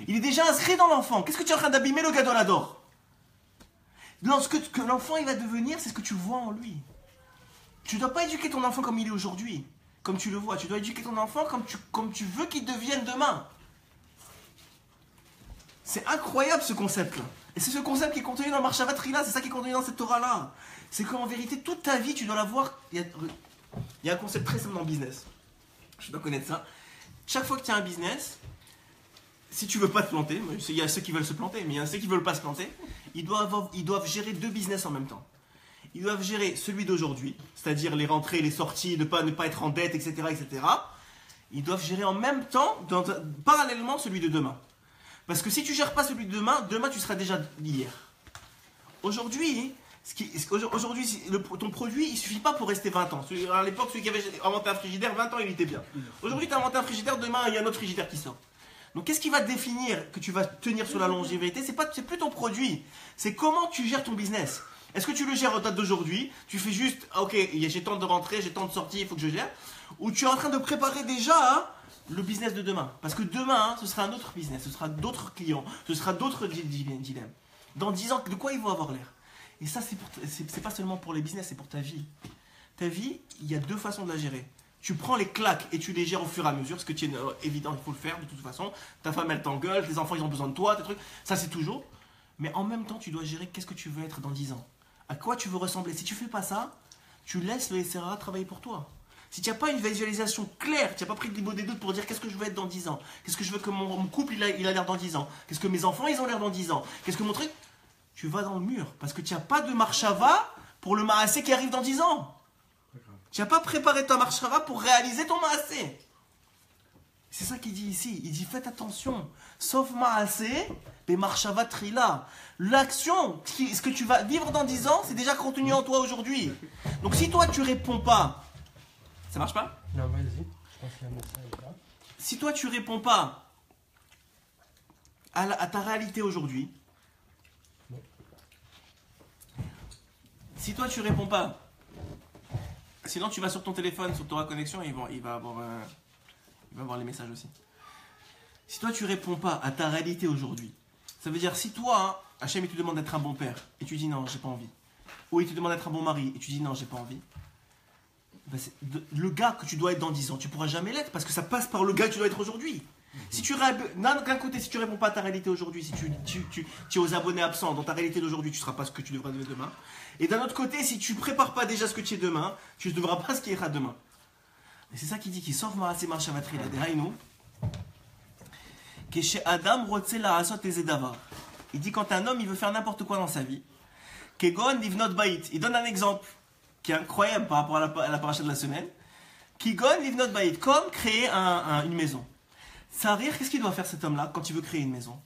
Il est déjà inscrit dans l'enfant. Qu'est-ce que tu es en train d'abîmer le Gadolador? Ce que l'enfant il va devenir, c'est ce que tu vois en lui. Tu ne dois pas éduquer ton enfant comme il est aujourd'hui, comme tu le vois. Tu dois éduquer ton enfant comme tu veux qu'il devienne demain. C'est incroyable ce concept-là. Et c'est ce concept qui est contenu dans le Marshavat Trila, c'est ça qui est contenu dans cette Torah-là. C'est qu'en vérité, toute ta vie, tu dois l'avoir. Il y a un concept très simple dans le business. Je dois connaître ça. Chaque fois que tu as un business, si tu veux pas te planter, il y a ceux qui veulent se planter, mais il y a ceux qui veulent pas se planter, ils doivent gérer 2 business en même temps. Ils doivent gérer celui d'aujourd'hui, c'est-à-dire les rentrées, les sorties, ne pas être en dette, etc., etc. Ils doivent gérer en même temps, parallèlement, celui de demain. Parce que si tu gères pas celui de demain, tu seras déjà d'hier. Aujourd'hui, ton produit, il suffit pas pour rester 20 ans. À l'époque, celui qui avait inventé un frigidaire, 20 ans, il était bien. Aujourd'hui, tu as inventé un frigidaire, demain, il y a un autre frigidaire qui sort. Donc, qu'est-ce qui va définir que tu vas tenir sur la longévité? C'est plus ton produit, c'est comment tu gères ton business. Est-ce que tu le gères en date d'aujourd'hui? Tu fais juste, ok, j'ai tant de rentrées, j'ai tant de sorties, il faut que je gère. Ou tu es en train de préparer déjà le business de demain. Parce que demain, ce sera un autre business, ce sera d'autres clients, ce sera d'autres dilemmes. Dans 10 ans, de quoi ils vont avoir l'air? Et ça, c'est pas seulement pour les business, c'est pour ta vie. Ta vie, il y a 2 façons de la gérer. Tu prends les claques et tu les gères au fur et à mesure, ce que tu es évident, il faut le faire de toute façon. Ta femme, elle t'engueule, tes enfants, ils ont besoin de toi, tes trucs. Ça, c'est toujours. Mais en même temps, tu dois gérer qu'est-ce que tu veux être dans 10 ans. À quoi tu veux ressembler. Si tu fais pas ça, tu laisses le SRA travailler pour toi. Si tu n'as pas une visualisation claire, tu n'as pas pris de l'immo des doutes pour dire qu'est-ce que je veux être dans 10 ans, qu'est-ce que je veux que mon couple il a l'air dans 10 ans, qu'est-ce que mes enfants ils ont l'air dans 10 ans, qu'est-ce que mon truc, tu vas dans le mur parce que tu n'as pas de marshava pour le maasé qui arrive dans 10 ans. Tu n'as pas préparé ta marshava pour réaliser ton maasé. C'est ça qu'il dit ici. Il dit faites attention, sauf maasé, mais marshava trila. L'action, ce que tu vas vivre dans 10 ans, c'est déjà contenu en toi aujourd'hui. Donc si toi tu réponds pas, ça marche pas? Non, vas-y. pense qu'il y a un message là. Si toi tu réponds pas à ta réalité aujourd'hui, si toi tu réponds pas, sinon tu vas sur ton téléphone, sur ta connexion, et il va avoir les messages aussi. Si toi tu réponds pas à ta réalité aujourd'hui, ça veut dire si toi, Hachem il te demande d'être un bon père et tu dis non, j'ai pas envie, ou il te demande d'être un bon mari et tu dis non, j'ai pas envie, ben le gars que tu dois être dans 10 ans, tu pourras jamais l'être parce que ça passe par le gars que tu dois être aujourd'hui. Si tu d'un côté, si tu réponds pas à ta réalité aujourd'hui, si tu es aux abonnés absents, dans ta réalité d'aujourd'hui, tu seras pas ce que tu devras donner demain. Et d'un autre côté, si tu prépares pas déjà ce que tu es demain, tu ne devras pas ce qui ira demain. Et c'est ça qu'il dit, qui sort Marasé Marchavatri, la Deraïnou, que chez Adam Rotse la Asot et Zedavar. Il dit quand un homme il veut faire n'importe quoi dans sa vie, Kegon Livnot Bait. Il donne un exemple qui est incroyable par rapport à la paracha de la semaine. Kegon Livnot Bait, comme créer une maison. Sarir, qu'est-ce qu'il doit faire cet homme-là quand il veut créer une maison?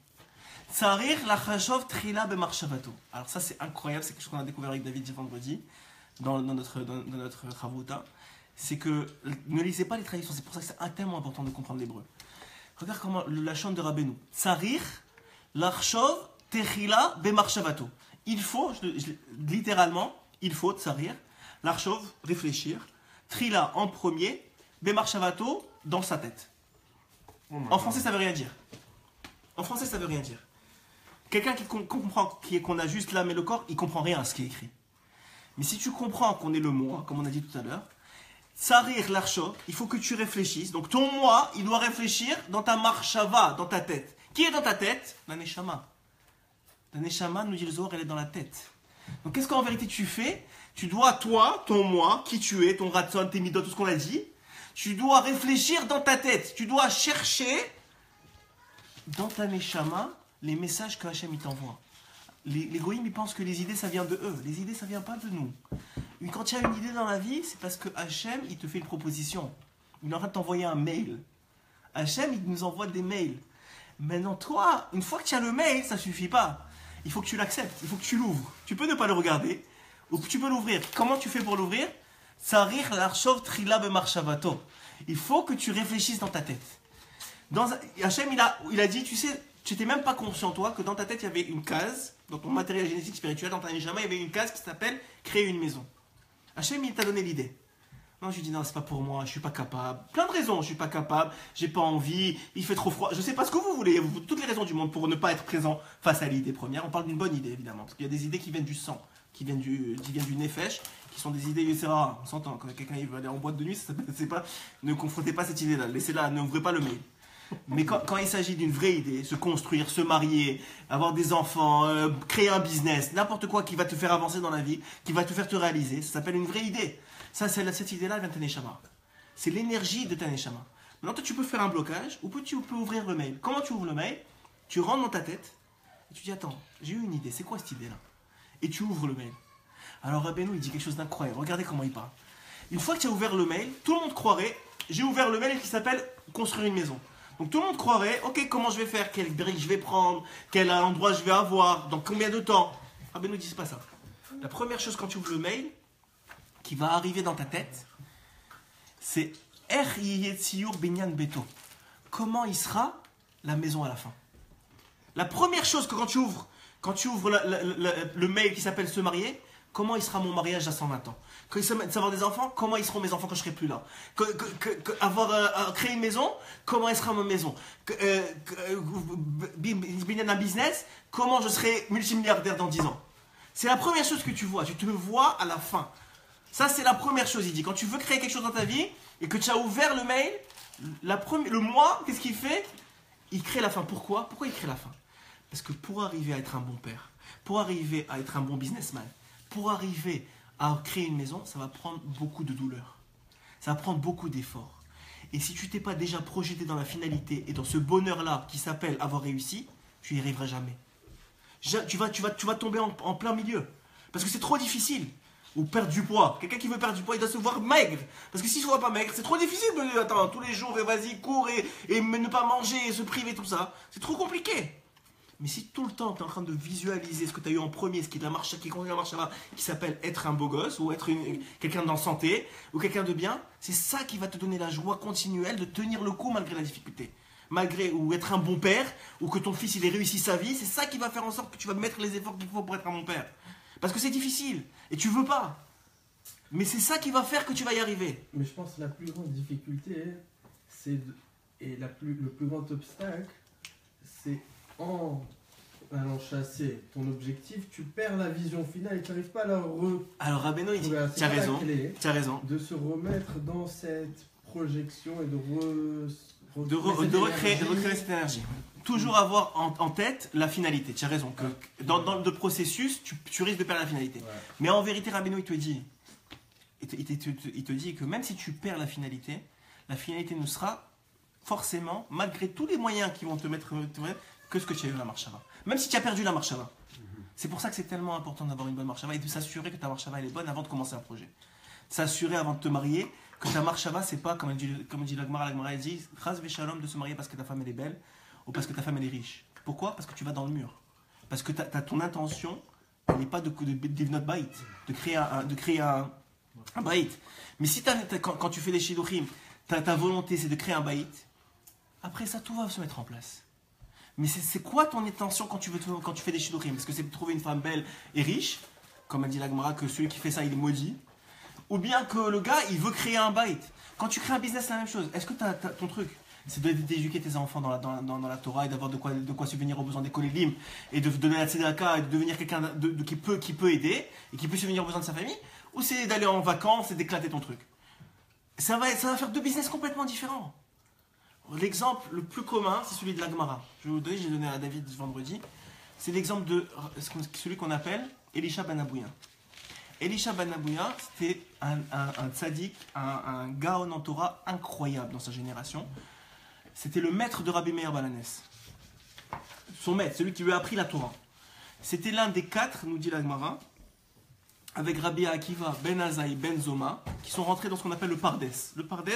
Sarir la chashov trila bemarshavato. Alors ça c'est incroyable, c'est quelque chose qu'on a découvert avec David vendredi dans notre chavruta. C'est que ne lisez pas les traductions, c'est pour ça que c'est tellement important de comprendre l'hébreu. Regarde comment la chante de Rabbeinu. Sarir la chashov trila bemarshavato. Il faut, littéralement, il faut sarir la chashov réfléchir, trila en premier, bemarshavato dans sa tête. En français, ça veut rien dire. En français, ça veut rien dire. Quelqu'un qui comprend qu'on a juste l'âme et le corps, il comprend rien à ce qui est écrit. Mais si tu comprends qu'on est le moi, comme on a dit tout à l'heure, Tsarir l'archo, il faut que tu réfléchisses. Donc ton moi, il doit réfléchir dans ta marshava, dans ta tête. Qui est dans ta tête? La neshama. La neshama, nous dit le Zohar, elle est dans la tête. Donc qu'est-ce qu'en vérité tu fais? Tu dois, toi, ton moi, qui tu es, ton ratson, tes midot, tout ce qu'on a dit, tu dois réfléchir dans ta tête. Tu dois chercher dans ta neshama les messages que Hachem il t'envoie. Les goïms ils pensent que les idées ça vient de eux. Les idées ça vient pas de nous. Et quand il y a une idée dans la vie, c'est parce que Hachem il te fait une proposition. Il est en train de t'envoyer un mail. Hachem il nous envoie des mails. Maintenant toi, une fois que tu as le mail, ça suffit pas. Il faut que tu l'acceptes, il faut que tu l'ouvres. Tu peux ne pas le regarder, ou tu peux l'ouvrir. Comment tu fais pour l'ouvrir? Sarir l'archov trila bemarshavato. Il faut que tu réfléchisses dans ta tête. Hachem il a dit, tu sais, tu n'étais même pas conscient toi que dans ta tête il y avait une case, dans ton matériel génétique spirituel, dans ta neshama, il y avait une case qui s'appelle créer une maison. Hachem il t'a donné l'idée. Non, je lui dis non, c'est pas pour moi, je suis pas capable. Plein de raisons, je suis pas capable, j'ai pas envie, il fait trop froid, je sais pas ce que vous voulez, toutes les raisons du monde pour ne pas être présent face à l'idée première. On parle d'une bonne idée évidemment, parce qu'il y a des idées qui viennent du sang, qui viennent du nefesh, qui sont des idées Yetzera. On s'entend, quand quelqu'un il veut aller en boîte de nuit, c'est pas, ne confrontez pas cette idée-là, laissez-la, n'ouvrez pas le mail. Mais quand il s'agit d'une vraie idée, se construire, se marier, avoir des enfants, créer un business, n'importe quoi qui va te faire avancer dans la vie, qui va te faire te réaliser, ça s'appelle une vraie idée. Cette idée-là vient de ta neshama. C'est l'énergie de ta neshama. Maintenant, toi, tu peux faire un blocage ou tu peux ouvrir le mail. Comment tu ouvres le mail? Tu rentres dans ta tête et tu dis attends, j'ai eu une idée, c'est quoi cette idée-là? Et tu ouvres le mail. Alors Rabbeinu, il dit quelque chose d'incroyable. Regardez comment il parle. Une fois que tu as ouvert le mail, tout le monde croirait, j'ai ouvert le mail qui s'appelle construire une maison. Donc tout le monde croirait, ok, comment je vais faire, quelle brique je vais prendre, quel endroit je vais avoir, dans combien de temps. Rabbeinu dit c'est pas ça. La première chose quand tu ouvres le mail, qui va arriver dans ta tête, c'est Er Yetziur Binyan Beto. Comment il sera la maison à la fin. La première chose que quand tu ouvres le mail qui s'appelle se marier, comment il sera mon mariage à 120 ans? Quand il s'agit d'avoir des enfants, comment ils seront mes enfants quand je serai plus là? Créer une maison, comment elle sera ma maison? Un business, comment je serai multimilliardaire dans 10 ans? C'est la première chose que tu vois. Tu te vois à la fin. Ça, c'est la première chose, il dit. Quand tu veux créer quelque chose dans ta vie et que tu as ouvert le mail, le moi, qu'est-ce qu'il fait? Il crée la fin. Pourquoi? Pourquoi il crée la fin? Parce que pour arriver à être un bon père, pour arriver à être un bon businessman, pour arriver à créer une maison, ça va prendre beaucoup de douleur. Ça va prendre beaucoup d'efforts. Et si tu t'es pas déjà projeté dans la finalité et dans ce bonheur-là qui s'appelle avoir réussi, tu n'y arriveras jamais. Tu vas tomber en plein milieu. Parce que c'est trop difficile. Ou perdre du poids. Quelqu'un qui veut perdre du poids, il doit se voir maigre. Parce que s'il ne se voit pas maigre, c'est trop difficile de attends, tous les jours, et vas-y, cours et ne pas manger, et se priver, tout ça. C'est trop compliqué. Mais si tout le temps tu es en train de visualiser ce que tu as eu en premier, ce qui est de la marche, qui conduit la marche qui s'appelle être un beau gosse, ou être quelqu'un de santé, ou quelqu'un de bien, c'est ça qui va te donner la joie continuelle de tenir le coup malgré la difficulté. Malgré, ou être un bon père, ou que ton fils il ait réussi sa vie, c'est ça qui va faire en sorte que tu vas mettre les efforts qu'il faut pour être un bon père. Parce que c'est difficile, et tu veux pas. Mais c'est ça qui va faire que tu vas y arriver. Mais je pense que la plus grande difficulté, et le plus grand obstacle, c'est en allant chasser ton objectif, tu perds la vision finale et tu n'arrives pas à la Alors Rabbeinu, il dit, tu as raison. De se remettre dans cette projection et de recréer cette énergie. Toujours avoir en tête la finalité. Tu as raison. Que dans le processus, tu risques de perdre la finalité. Ouais. Mais en vérité, Rabbeinu, il te dit que même si tu perds la finalité ne sera forcément, malgré tous les moyens qui vont te mettre, que ce que tu as eu la marche Shava. Même si tu as perdu la marche Shava. C'est pour ça que c'est tellement important d'avoir une bonne marche Shava et de s'assurer que ta marche Shava elle est bonne avant de commencer un projet. S'assurer avant de te marier que ta marche Shava, c'est pas, comme dit la Gemara elle dit, Chas v'shalom, de se marier parce que ta femme elle est belle ou parce que ta femme elle est riche. Pourquoi? Parce que tu vas dans le mur. Parce que ton intention, elle n'est pas de not bait, de créer un bait. Mais si quand tu fais des shiduchim, ta volonté c'est de créer un bait, après ça tout va se mettre en place. Mais c'est quoi ton intention quand tu fais des shiduchim? Est-ce que c'est de trouver une femme belle et riche, comme a dit la Gemara, que celui qui fait ça il est maudit? Ou bien que le gars il veut créer un bait? Quand tu crées un business c'est la même chose. Est-ce que ton truc c'est d'éduquer tes enfants dans la Torah et d'avoir de quoi subvenir aux besoins des kolélim et de donner la tzedaka et de devenir quelqu'un qui peut aider et qui peut subvenir aux besoins de sa famille? Ou c'est d'aller en vacances et d'éclater ton truc? Ça va faire deux business complètement différents. L'exemple le plus commun, c'est celui de la Gemara. Je vais vous donner, j'ai donné à David ce vendredi. C'est l'exemple de celui qu'on appelle Elisha ben Abouya. Elisha ben Abouya, c'était un tzaddik, un gaon en Torah incroyable dans sa génération. C'était le maître de Rabbi Meir Balanès. Son maître, celui qui lui a appris la Torah. C'était l'un des 4, nous dit la Gemara, avec Rabbi Akiva, Ben Azaï, Ben Zoma, qui sont rentrés dans ce qu'on appelle le Pardes. Le Pardes,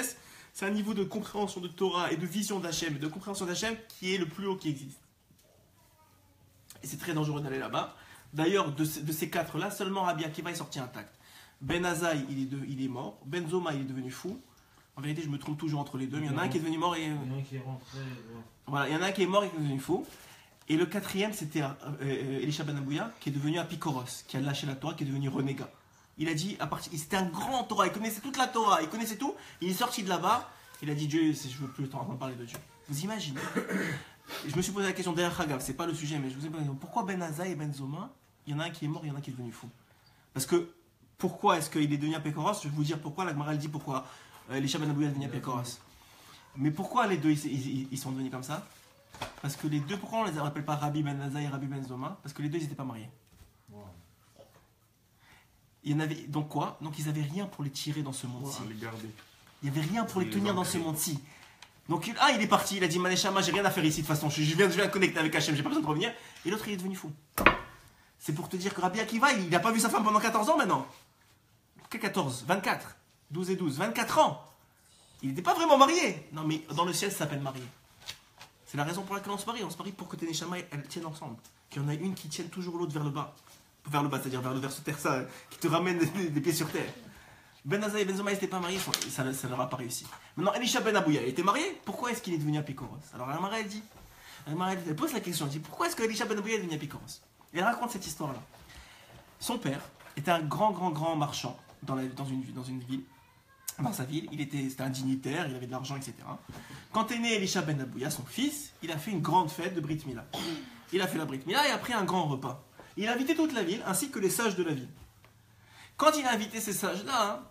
c'est un niveau de compréhension de Torah et de vision d'Hachem, de compréhension d'Hachem qui est le plus haut qui existe. Et c'est très dangereux d'aller là-bas. D'ailleurs, de ces 4-là, seulement Rabbi Akiva est sorti intact. Ben Azaï, il est mort. Ben Zoma, il est devenu fou. En vérité, je me trompe toujours entre les deux. Mais il y en a un qui est devenu mort et... Il y en a un qui est rentré... Voilà, il y en a un qui est mort et qui est devenu fou. Et le 4e, c'était Elisha ben Abouya, qui est devenu Apikoros, qui a lâché la Torah, qui est devenu renégat. Il a dit, c'était un grand Torah, il connaissait toute la Torah, il connaissait tout. Il est sorti de là-bas, il a dit, Dieu, je veux plus entendre parler de Dieu. Vous imaginez? Je me suis posé la question derrière Hagav, c'est pas le sujet, mais je vous ai posé la question. Pourquoi Ben Azaï et Ben Zoma, il y en a un qui est mort, il y en a un qui est devenu fou? Parce que, pourquoi est-ce qu'il est devenu Apikoros? Je vais vous dire pourquoi, la Gemara elle dit pourquoi Elisha ben Abouya est devenu Apikoros. Mais pourquoi les deux, ils sont devenus comme ça? Parce que les deux, pourquoi on ne les appelle pas Rabbi Ben Azaï et Rabbi Ben Zoma? Parce que les deux, ils n'étaient pas mariés. Wow. Il y en avait, donc quoi? Donc ils n'avaient rien pour les tirer dans ce monde-ci. Les garder. Il n'y avait rien pour les tenir dans ce monde-ci. Donc il est parti, il a dit Maneshama, j'ai rien à faire ici de toute façon, je viens connecter avec Hachem, j'ai pas besoin de revenir. Et l'autre, il est devenu fou. C'est pour te dire que Rabbi Akiva, il n'a pas vu sa femme pendant 14 ans maintenant. Que 14? 24. 12 et 12. 24 ans. Il n'était pas vraiment marié. Non mais dans le ciel, ça s'appelle marié. C'est la raison pour laquelle on se marie. On se marie pour que tes Neshama, elles tiennent ensemble. Qu'il y en a une qui tienne toujours l'autre vers le bas. Vers le bas, c'est-à-dire vers ce terre, ça, qui te ramène des pieds sur terre. Ben Azaï et Ben Zoma, ils n'étaient pas mariés, ça ne leur a pas réussi. Maintenant, Elisha ben Abouya, il était marié. Pourquoi est-ce qu'il est devenu Apikoros? Alors la Gemara, elle pose la question, elle dit, pourquoi est-ce que Elisha ben Abouya est devenu Apikoros? Et elle raconte cette histoire-là. Son père était un grand marchand dans une ville. Dans sa ville, c'était un dignitaire, il avait de l'argent, etc. Quand est né Elisha ben Abouya, son fils, il a fait une grande fête de Brit Mila. Il a fait la Brit Mila et a pris un grand repas. Il a invité toute la ville, ainsi que les sages de la ville. Quand il a invité ces sages-là,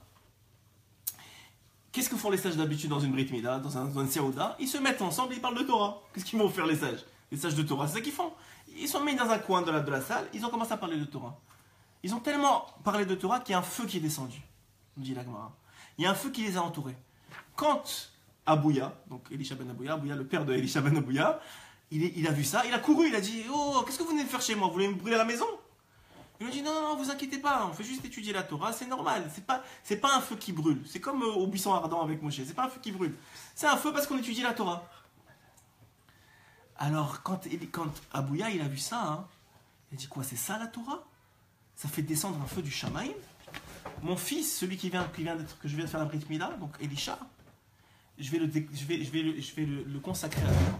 qu'est-ce que font les sages d'habitude dans une Brit Mila, dans un Siaouda? Ils se mettent ensemble et ils parlent de Torah. Qu'est-ce qu'ils vont faire les sages? Les sages de Torah, c'est ça qu'ils font. Ils sont mis dans un coin de la salle, ils ont commencé à parler de Torah. Ils ont tellement parlé de Torah qu'il y a un feu qui est descendu, nous dit la Gemara. Il y a un feu qui les a entourés. Quand Abouya, donc Elisha ben Abouya, le père de Elisha ben Abouya, il a vu ça, il a couru, il a dit, oh, qu'est-ce que vous venez de faire chez moi? Vous voulez me brûler la maison? Il lui a dit, non, vous inquiétez pas, on fait juste étudier la Torah, c'est normal, c'est pas un feu qui brûle, c'est comme au buisson ardent avec Moshe, c'est pas un feu qui brûle, c'est un feu parce qu'on étudie la Torah. Alors, quand Abouya, il a vu ça, hein, il a dit quoi, c'est ça la Torah? Ça fait descendre un feu du Shamaïm? Mon fils, celui que je viens de faire la Brit Mila, donc Elisha, je vais le consacrer à Dieu.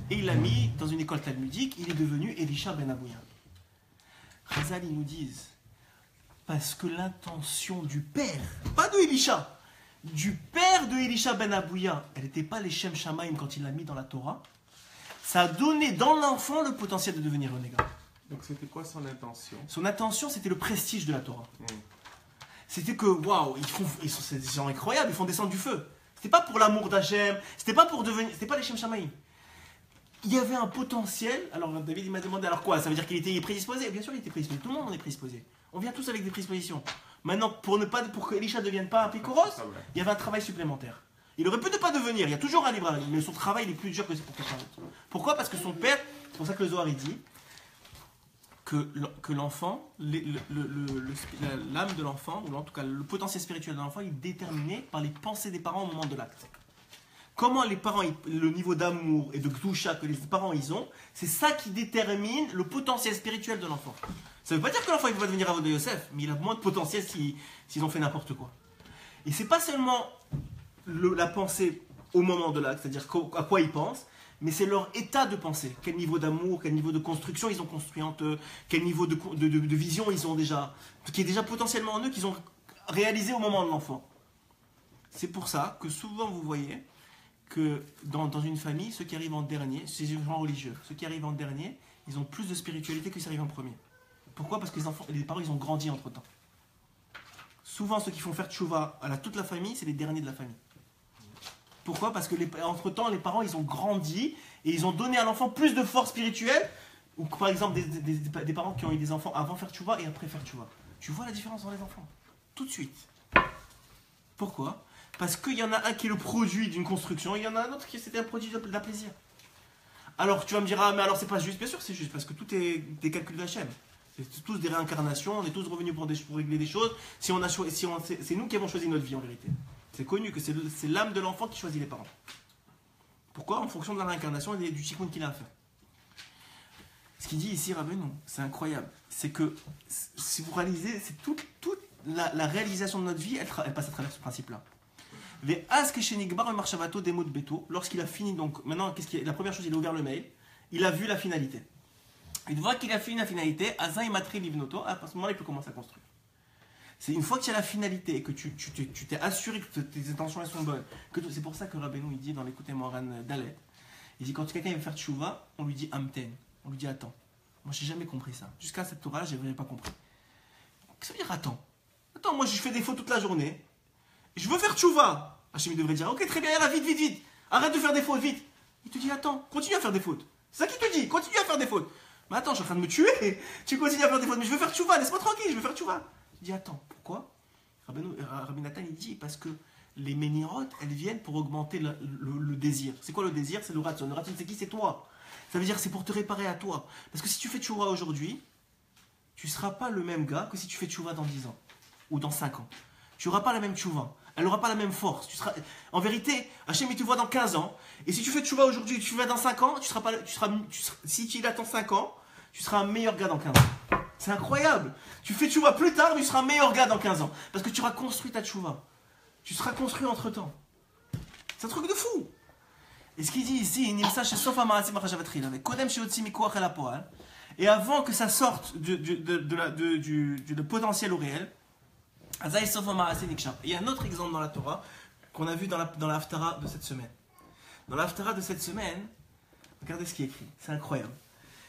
Et il l'a mis dans une école talmudique, il est devenu Elisha ben Abouya. Chazal, ils nous disent, parce que l'intention du père, pas de Elisha, du père de Elisha ben Abouya, elle n'était pas les Shem Shamaïm quand il l'a mis dans la Torah, ça a donné dans l'enfant le potentiel de devenir le négat. Donc c'était quoi son intention? Son intention, c'était le prestige de la Torah. C'était que, waouh, c'est des gens incroyables, ils font descendre du feu. C'était pas pour l'amour d'Hachem, c'était pas les Shem Shamaïm. Il y avait un potentiel. Alors David, il m'a demandé, alors quoi? Ça veut dire qu'il était prédisposé? Bien sûr, il était prédisposé. Tout le monde en est prédisposé. On vient tous avec des prédispositions. Maintenant, pour que Elisha ne devienne pas un Pécoros, il y avait un travail supplémentaire. Il aurait pu ne pas devenir, il y a toujours un livre, mais son travail il est plus dur que pour quelqu'un d'autre. Pourquoi? Parce que son père, c'est pour ça que le Zohar il dit que l'enfant, l'âme de l'enfant, ou en tout cas le potentiel spirituel de l'enfant, il est déterminé par les pensées des parents au moment de l'acte. Comment les parents, le niveau d'amour et de gdoucha que les parents ils ont, c'est ça qui détermine le potentiel spirituel de l'enfant. Ça ne veut pas dire que l'enfant il ne peut pas devenir Avod de Yosef, mais il a moins de potentiel s'ils ont fait n'importe quoi. Et c'est pas seulement la pensée au moment de l'acte, c'est-à-dire à quoi ils pensent, mais c'est leur état de pensée. Quel niveau d'amour, quel niveau de construction ils ont construit entre eux, quel niveau de vision ils ont déjà, qui est déjà potentiellement en eux, qu'ils ont réalisé au moment de l'enfant. C'est pour ça que souvent vous voyez que dans une famille, ceux qui arrivent en dernier, c'est les gens religieux, ceux qui arrivent en dernier, ils ont plus de spiritualité que ceux qui arrivent en premier. Pourquoi? Parce que les parents ils ont grandi entre temps. Souvent ceux qui font faire tchouva à toute la famille, c'est les derniers de la famille. Pourquoi? Parce que entre-temps, les parents, ils ont grandi et ils ont donné à l'enfant plus de force spirituelle. Ou par exemple, des parents qui ont eu des enfants avant faire tchouva et après faire tchouva. Tu vois la différence dans les enfants? Tout de suite. Pourquoi? Parce qu'il y en a un qui est le produit d'une construction et il y en a un autre qui c'était un produit d'un plaisir. Alors tu vas me dire, ah mais alors c'est pas juste. Bien sûr c'est juste, parce que tout est des calculs d'Hachem. C'est tous des réincarnations, on est tous revenus pour régler des choses. C'est nous qui avons choisi notre vie en vérité. C'est connu que c'est l'âme de l'enfant qui choisit les parents. Pourquoi? En fonction de la réincarnation et du tikkun qu'il a à faire. Ce qu'il dit ici, Rabbeinu, c'est incroyable. C'est que, si vous réalisez, c'est toute la réalisation de notre vie, elle passe à travers ce principe-là. Lorsqu'il a fini, donc, maintenant, la première chose, il a ouvert le mail, il a vu la finalité. Une fois qu'il a fini la finalité, à ce moment-là, il peut commencer à construire. C'est une fois que tu as la finalité et que tu t'es assuré que tes intentions elles sont bonnes, c'est pour ça que Rabbeinu il dit dans l'écoute Moran Dalet, il dit quand quelqu'un veut faire tchouva, on lui dit amten, on lui dit attends. Moi j'ai jamais compris ça. Jusqu'à cette Torah, je n'avais pas compris. Qu'est-ce que ça veut dire attends? Attends, moi je fais des fautes toute la journée, je veux faire tchouva. Hachem il devrait dire ok très bien, là, vite, arrête de faire des fautes, vite. Il te dit attends, continue à faire des fautes. C'est ça qu'il te dit, continue à faire des fautes. Mais attends, je suis en train de me tuer, tu continues à faire des fautes, mais je veux faire tchouva, laisse-moi tranquille, je veux faire tchouva. Il dit attends, pourquoi? Rabbi Nathan il dit parce que les ménirotes elles viennent pour augmenter le désir. C'est quoi le désir? C'est le ratson. Le ratson c'est qui? C'est toi. Ça veut dire c'est pour te réparer à toi. Parce que si tu fais tchouva aujourd'hui, tu ne seras pas le même gars que si tu fais tchouva dans 10 ans ou dans 5 ans. Tu n'auras pas la même tchouva. Elle n'aura pas la même force. En vérité, Hachem il te voit dans 15 ans. Et si tu fais tchouva aujourd'hui, tu vas dans 5 ans, si tu attends 5 ans, tu seras un meilleur gars dans 15 ans. C'est incroyable. Tu fais tchouva plus tard, mais tu seras un meilleur gars dans 15 ans. Parce que tu auras construit ta tchouva. Tu seras construit entre temps. C'est un truc de fou. Et ce qu'il dit ici, et avant que ça sorte du potentiel au réel, il y a un autre exemple dans la Torah qu'on a vu dans la Haftara de cette semaine. Dans la Haftara de cette semaine, regardez ce qui est écrit. C'est incroyable.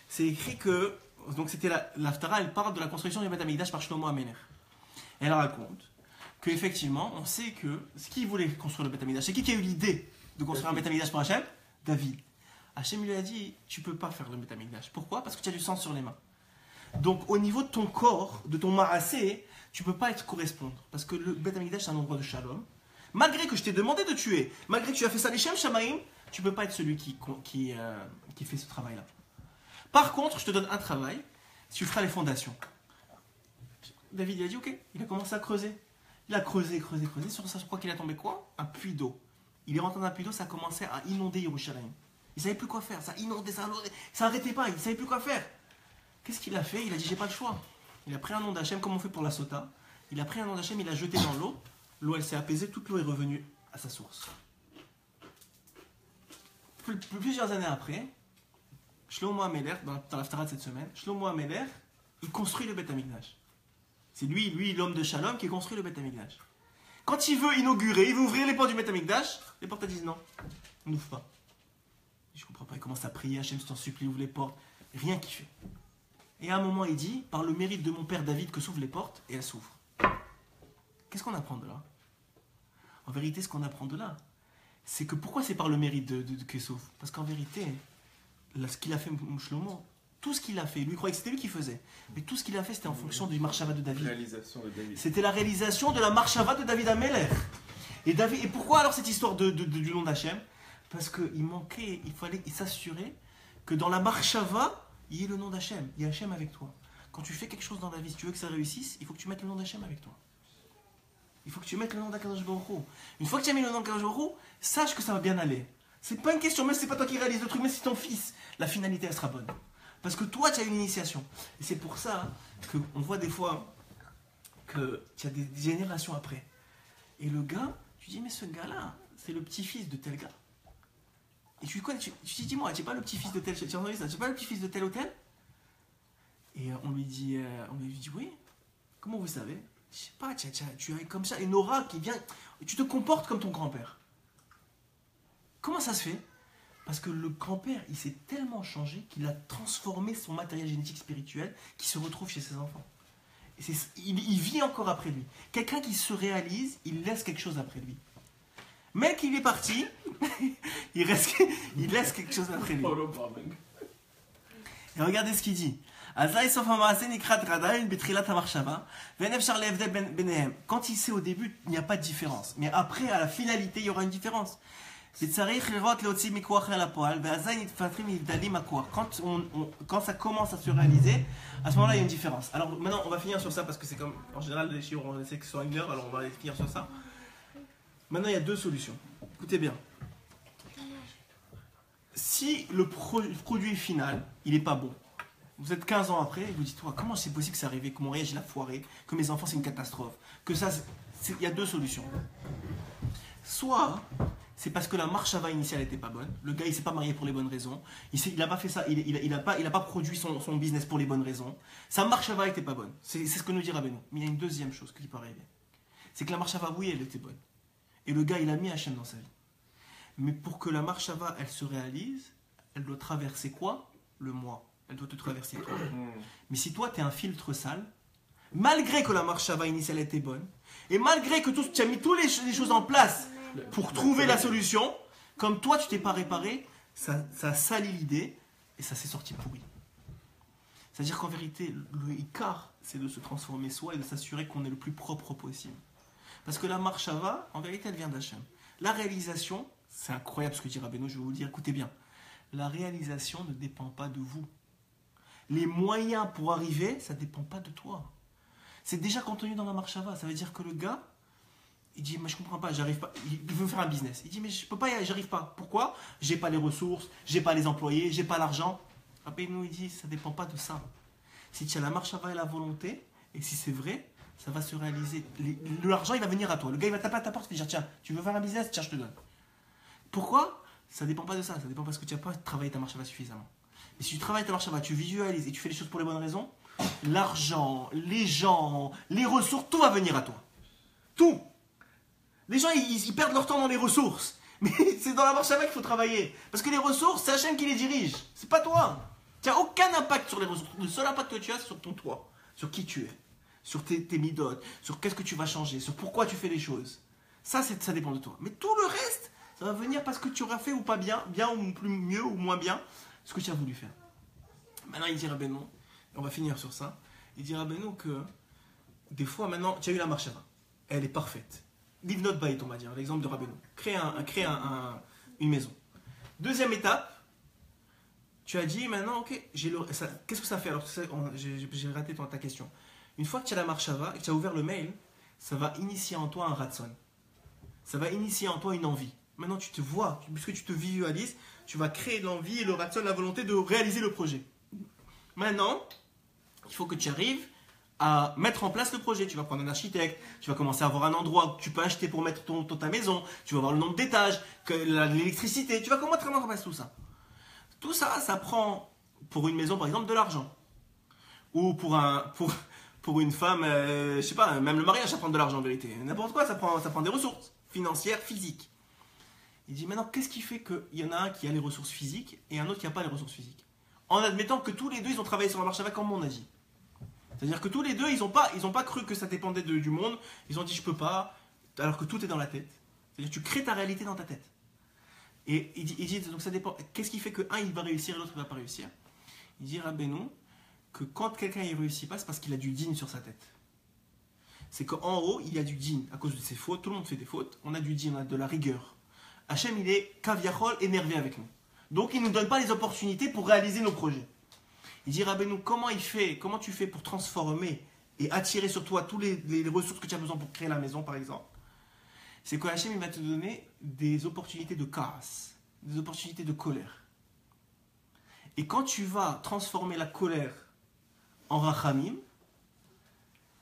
C'est écrit que donc c'était l'Haftara, elle parle de la construction du Beth Amikdash par Shlomo HaMelech. Elle raconte qu'effectivement, on sait que ce qui voulait construire le Beth Amikdash, c'est qui a eu l'idée de construire un Beth Amikdash pour Hachem? David. Hachem lui a dit, tu peux pas faire le Beth Amikdash. Pourquoi? Parce que tu as du sang sur les mains. Donc au niveau de ton corps, de ton marassé, tu peux pas être correspondre. Parce que le Beth Amikdash c'est un endroit de shalom. Malgré que je t'ai demandé de tuer, malgré que tu as fait ça les Shem Shamaim, tu peux pas être celui qui fait ce travail-là. Par contre, je te donne un travail, tu feras les fondations. David il a dit ok, il a commencé à creuser. Il a creusé. Sur ça, je crois qu'il a tombé quoi? Un puits d'eau. Il est rentré dans un puits d'eau, ça a commencé à inonder Yerushalayim. Il ne savait plus quoi faire. Ça inondait, ça n'arrêtait pas. Il ne savait plus quoi faire. Qu'est-ce qu'il a fait? Il a dit, j'ai pas le choix. Il a pris un nom d'Hachem, comme on fait pour la sota. Il a pris un nom d'Hachem, il l'a jeté dans l'eau. L'eau, elle s'est apaisée. Toute l'eau est revenue à sa source. Plusieurs années après, Shlomo Ameler, dans l'Haftarah de cette semaine, Shlomo Ameler, il construit le Beth Amikdash. C'est lui, l'homme de Shalom, qui construit le Beth Amikdash. Quand il veut inaugurer, il veut ouvrir les portes du Beth Amikdash, les portes disent non, on n'ouvre pas. Je comprends pas, il commence à prier, Hachem, je t'en supplie, ouvre les portes. Rien qu'il fait. Et à un moment, il dit, par le mérite de mon père David, que s'ouvrent les portes, et elles s'ouvrent. Qu'est-ce qu'on apprend de là? En vérité, ce qu'on apprend de là, c'est que pourquoi c'est par le mérite de Kessouf? Parce qu'en vérité, là, ce qu'il a fait Shlomo, tout ce qu'il a fait, lui il croyait que c'était lui qui faisait, mais tout ce qu'il a fait c'était en fonction du Marshava de David. C'était la réalisation de la Marshava de David Ameler. Et pourquoi alors cette histoire du nom d'Hachem? Parce qu'il manquait, il fallait s'assurer que dans la Marshava, il y ait le nom d'Hachem, il y a Hachem avec toi. Quand tu fais quelque chose dans la vie, si tu veux que ça réussisse, il faut que tu mettes le nom d'Hachem avec toi. Il faut que tu mettes le nom d'Akadosh Baruch Hu. Une fois que tu as mis le nom d'Akadosh Baruch Hu, sache que ça va bien aller. C'est pas une question, même si c'est pas toi qui réalise le truc, mais si ton fils, la finalité elle sera bonne. Parce que toi tu as une initiation. Et c'est pour ça qu'on voit des fois que tu as des générations après. Et le gars, tu dis mais ce gars-là, c'est le petit-fils de tel gars. Et tu connais, tu dis moi, tu n'es pas le petit-fils de tel, tu as entendu ça, tu n'es pas le petit-fils de tel ou tel? Et on lui dit oui. Comment vous savez? Je sais pas, tu as comme ça une aura qui vient. Tu te comportes comme ton grand-père. Comment ça se fait? Parce que le grand-père, il s'est tellement changé qu'il a transformé son matériel génétique spirituel qui se retrouve chez ses enfants. Et il vit encore après lui. Quelqu'un qui se réalise, il laisse quelque chose après lui. Mec, il est parti, il laisse quelque chose après lui. Et regardez ce qu'il dit. Quand il sait au début, il n'y a pas de différence. Mais après, à la finalité, il y aura une différence. Quand ça commence à se réaliser, à ce moment-là, il y a une différence. Alors maintenant, on va finir sur ça parce que c'est comme, en général, les chiffres, on essaie que ce soit 1 heure, alors on va finir sur ça. Maintenant, il y a 2 solutions. Écoutez bien. Si le produit final, il n'est pas bon, vous êtes 15 ans après, et vous dites, comment c'est possible que ça arrive, que mon mariage il a foiré, que mes enfants c'est une catastrophe, que ça, il y a 2 solutions. Soit c'est parce que la marshava initiale n'était pas bonne, le gars il s'est pas marié pour les bonnes raisons, il n'a pas fait ça, il a pas produit son business pour les bonnes raisons, sa marshava n'était pas bonne, c'est ce que nous dit Rabbeinu. Mais il y a une deuxième chose qui peut arriver, c'est que la marshava, oui, elle était bonne, et le gars il a mis Hachem dans sa vie. Mais pour que la marshava elle se réalise, elle doit traverser quoi? Le moi. Elle doit te traverser toi. Mais si toi tu es un filtre sale, malgré que la marshava initiale était bonne, et malgré que tu as mis toutes les choses en place pour trouver la solution, comme toi tu t'es pas réparé, ça a sali l'idée et ça s'est sorti pourri. C'est-à-dire qu'en vérité, le Icar, c'est de se transformer soi et de s'assurer qu'on est le plus propre possible. Parce que la marshava, en vérité, elle vient d'Hachem. La réalisation, c'est incroyable ce que dit Rabbeinu, je vais vous le dire, écoutez bien. La réalisation ne dépend pas de vous. Les moyens pour arriver, ça ne dépend pas de toi. C'est déjà contenu dans la marshava. Ça veut dire que le gars, il dit, mais je comprends pas, j'arrive pas. Il veut faire un business. Il dit, mais je peux pas, j'arrive pas. Pourquoi? J'ai pas les ressources, j'ai pas les employés, j'ai pas l'argent. Rabbeinu, il dit, ça dépend pas de ça. Si tu as la marshava et la volonté, et si c'est vrai, ça va se réaliser. L'argent, il va venir à toi. Le gars, il va taper à ta porte et dire, tiens, tu veux faire un business? Tiens, je te donne. Pourquoi? Ça dépend pas de ça. Ça dépend parce que tu n'as pas travaillé ta marshava suffisamment. Mais si tu travailles ta marshava, tu visualises et tu fais les choses pour les bonnes raisons, l'argent, les gens, les ressources, tout va venir à toi. Tout. Les gens, ils perdent leur temps dans les ressources. Mais c'est dans la marshava qu'il faut travailler. Parce que les ressources, c'est Hachem qui les dirige. C'est pas toi. Tu n'as aucun impact sur les ressources. Le seul impact que tu as, c'est sur ton toi. Sur qui tu es. Sur tes midotes. Sur qu'est-ce que tu vas changer. Sur pourquoi tu fais les choses. Ça dépend de toi. Mais tout le reste, ça va venir parce que tu auras fait ou pas bien ou plus mieux ou moins bien, ce que tu as voulu faire. Maintenant, il dit Rabbeinu, on va finir sur ça, il dit Rabbeinu que des fois, maintenant, tu as eu la marshava, elle est parfaite. Livnot Bayit, on va dire, l'exemple de Rabbeinu. Créer une maison. Deuxième étape, tu as dit maintenant, ok, qu'est-ce que ça fait? Alors, j'ai raté ta question. Une fois que tu as la marshava et que tu as ouvert le mail, ça va initier en toi un ratson. Ça va initier en toi une envie. Maintenant, tu te vois, puisque tu te visualises, tu vas créer l'envie, le rationnel, la volonté de réaliser le projet. Maintenant, il faut que tu arrives à mettre en place le projet. Tu vas prendre un architecte, tu vas commencer à avoir un endroit que tu peux acheter pour mettre ta maison, tu vas voir le nombre d'étages, l'électricité, tu vas comment mettre en place tout ça. Tout ça, ça prend, pour une maison par exemple, de l'argent. Ou pour une femme, je sais pas, même le mariage, ça prend de l'argent en vérité. N'importe quoi, ça prend des ressources financières, physiques. Il dit maintenant, qu'est-ce qui fait qu'il y en a un qui a les ressources physiques et un autre qui n'a pas les ressources physiques? En admettant que tous les deux, ils ont travaillé sur la marche avec, comme on a dit. C'est-à-dire que tous les deux, ils n'ont pas cru que ça dépendait du monde. Ils ont dit, je peux pas, alors que tout est dans la tête. C'est-à-dire que tu crées ta réalité dans ta tête. Et il dit donc ça dépend. Qu'est-ce qui fait qu'un, il va réussir et l'autre, il ne va pas réussir? Il dit, Rabbeinu, que quand quelqu'un ne réussit pas, c'est parce qu'il a du din sur sa tête. C'est qu'en haut, il y a du din à cause de ses fautes. Tout le monde fait des fautes. On a du din, on a de la rigueur. Hachem, il est kaviachol, énervé avec nous. Donc, il ne nous donne pas les opportunités pour réaliser nos projets. Il dit, Rabbeinu, comment tu fais pour transformer et attirer sur toi toutes les ressources que tu as besoin pour créer la maison, par exemple? C'est que Hachem, il va te donner des opportunités de casse, des opportunités de colère. Et quand tu vas transformer la colère en rachamim,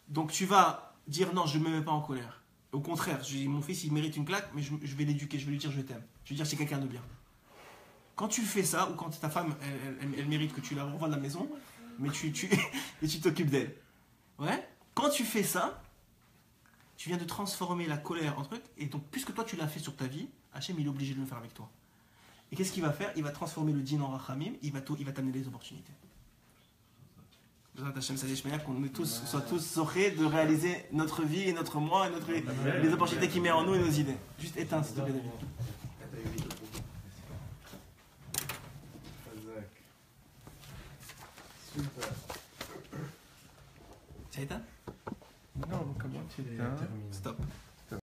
donc tu vas dire, non, je ne me mets pas en colère. Au contraire, mon fils, il mérite une claque, mais je vais l'éduquer, je vais lui dire, je t'aime. Je vais lui dire, c'est quelqu'un de bien. Quand tu fais ça, ou quand ta femme, elle mérite que tu la renvoies de la maison, mais tu t'occupes d'elle. Ouais. Quand tu fais ça, tu viens de transformer la colère en truc, et donc, puisque toi, tu l'as fait sur ta vie, Hachem, il est obligé de le faire avec toi. Et qu'est-ce qu'il va faire? Il va transformer le din en rachamim, il va t'amener des opportunités. Hachem, ça dit qu'on soit tous sorés de réaliser notre vie et notre moi, et les opportunités qu'il met en nous et nos idées. Juste éteins, s'il te plaît, David. Super. Ça éteint? Non, comment tu éteins? Stop.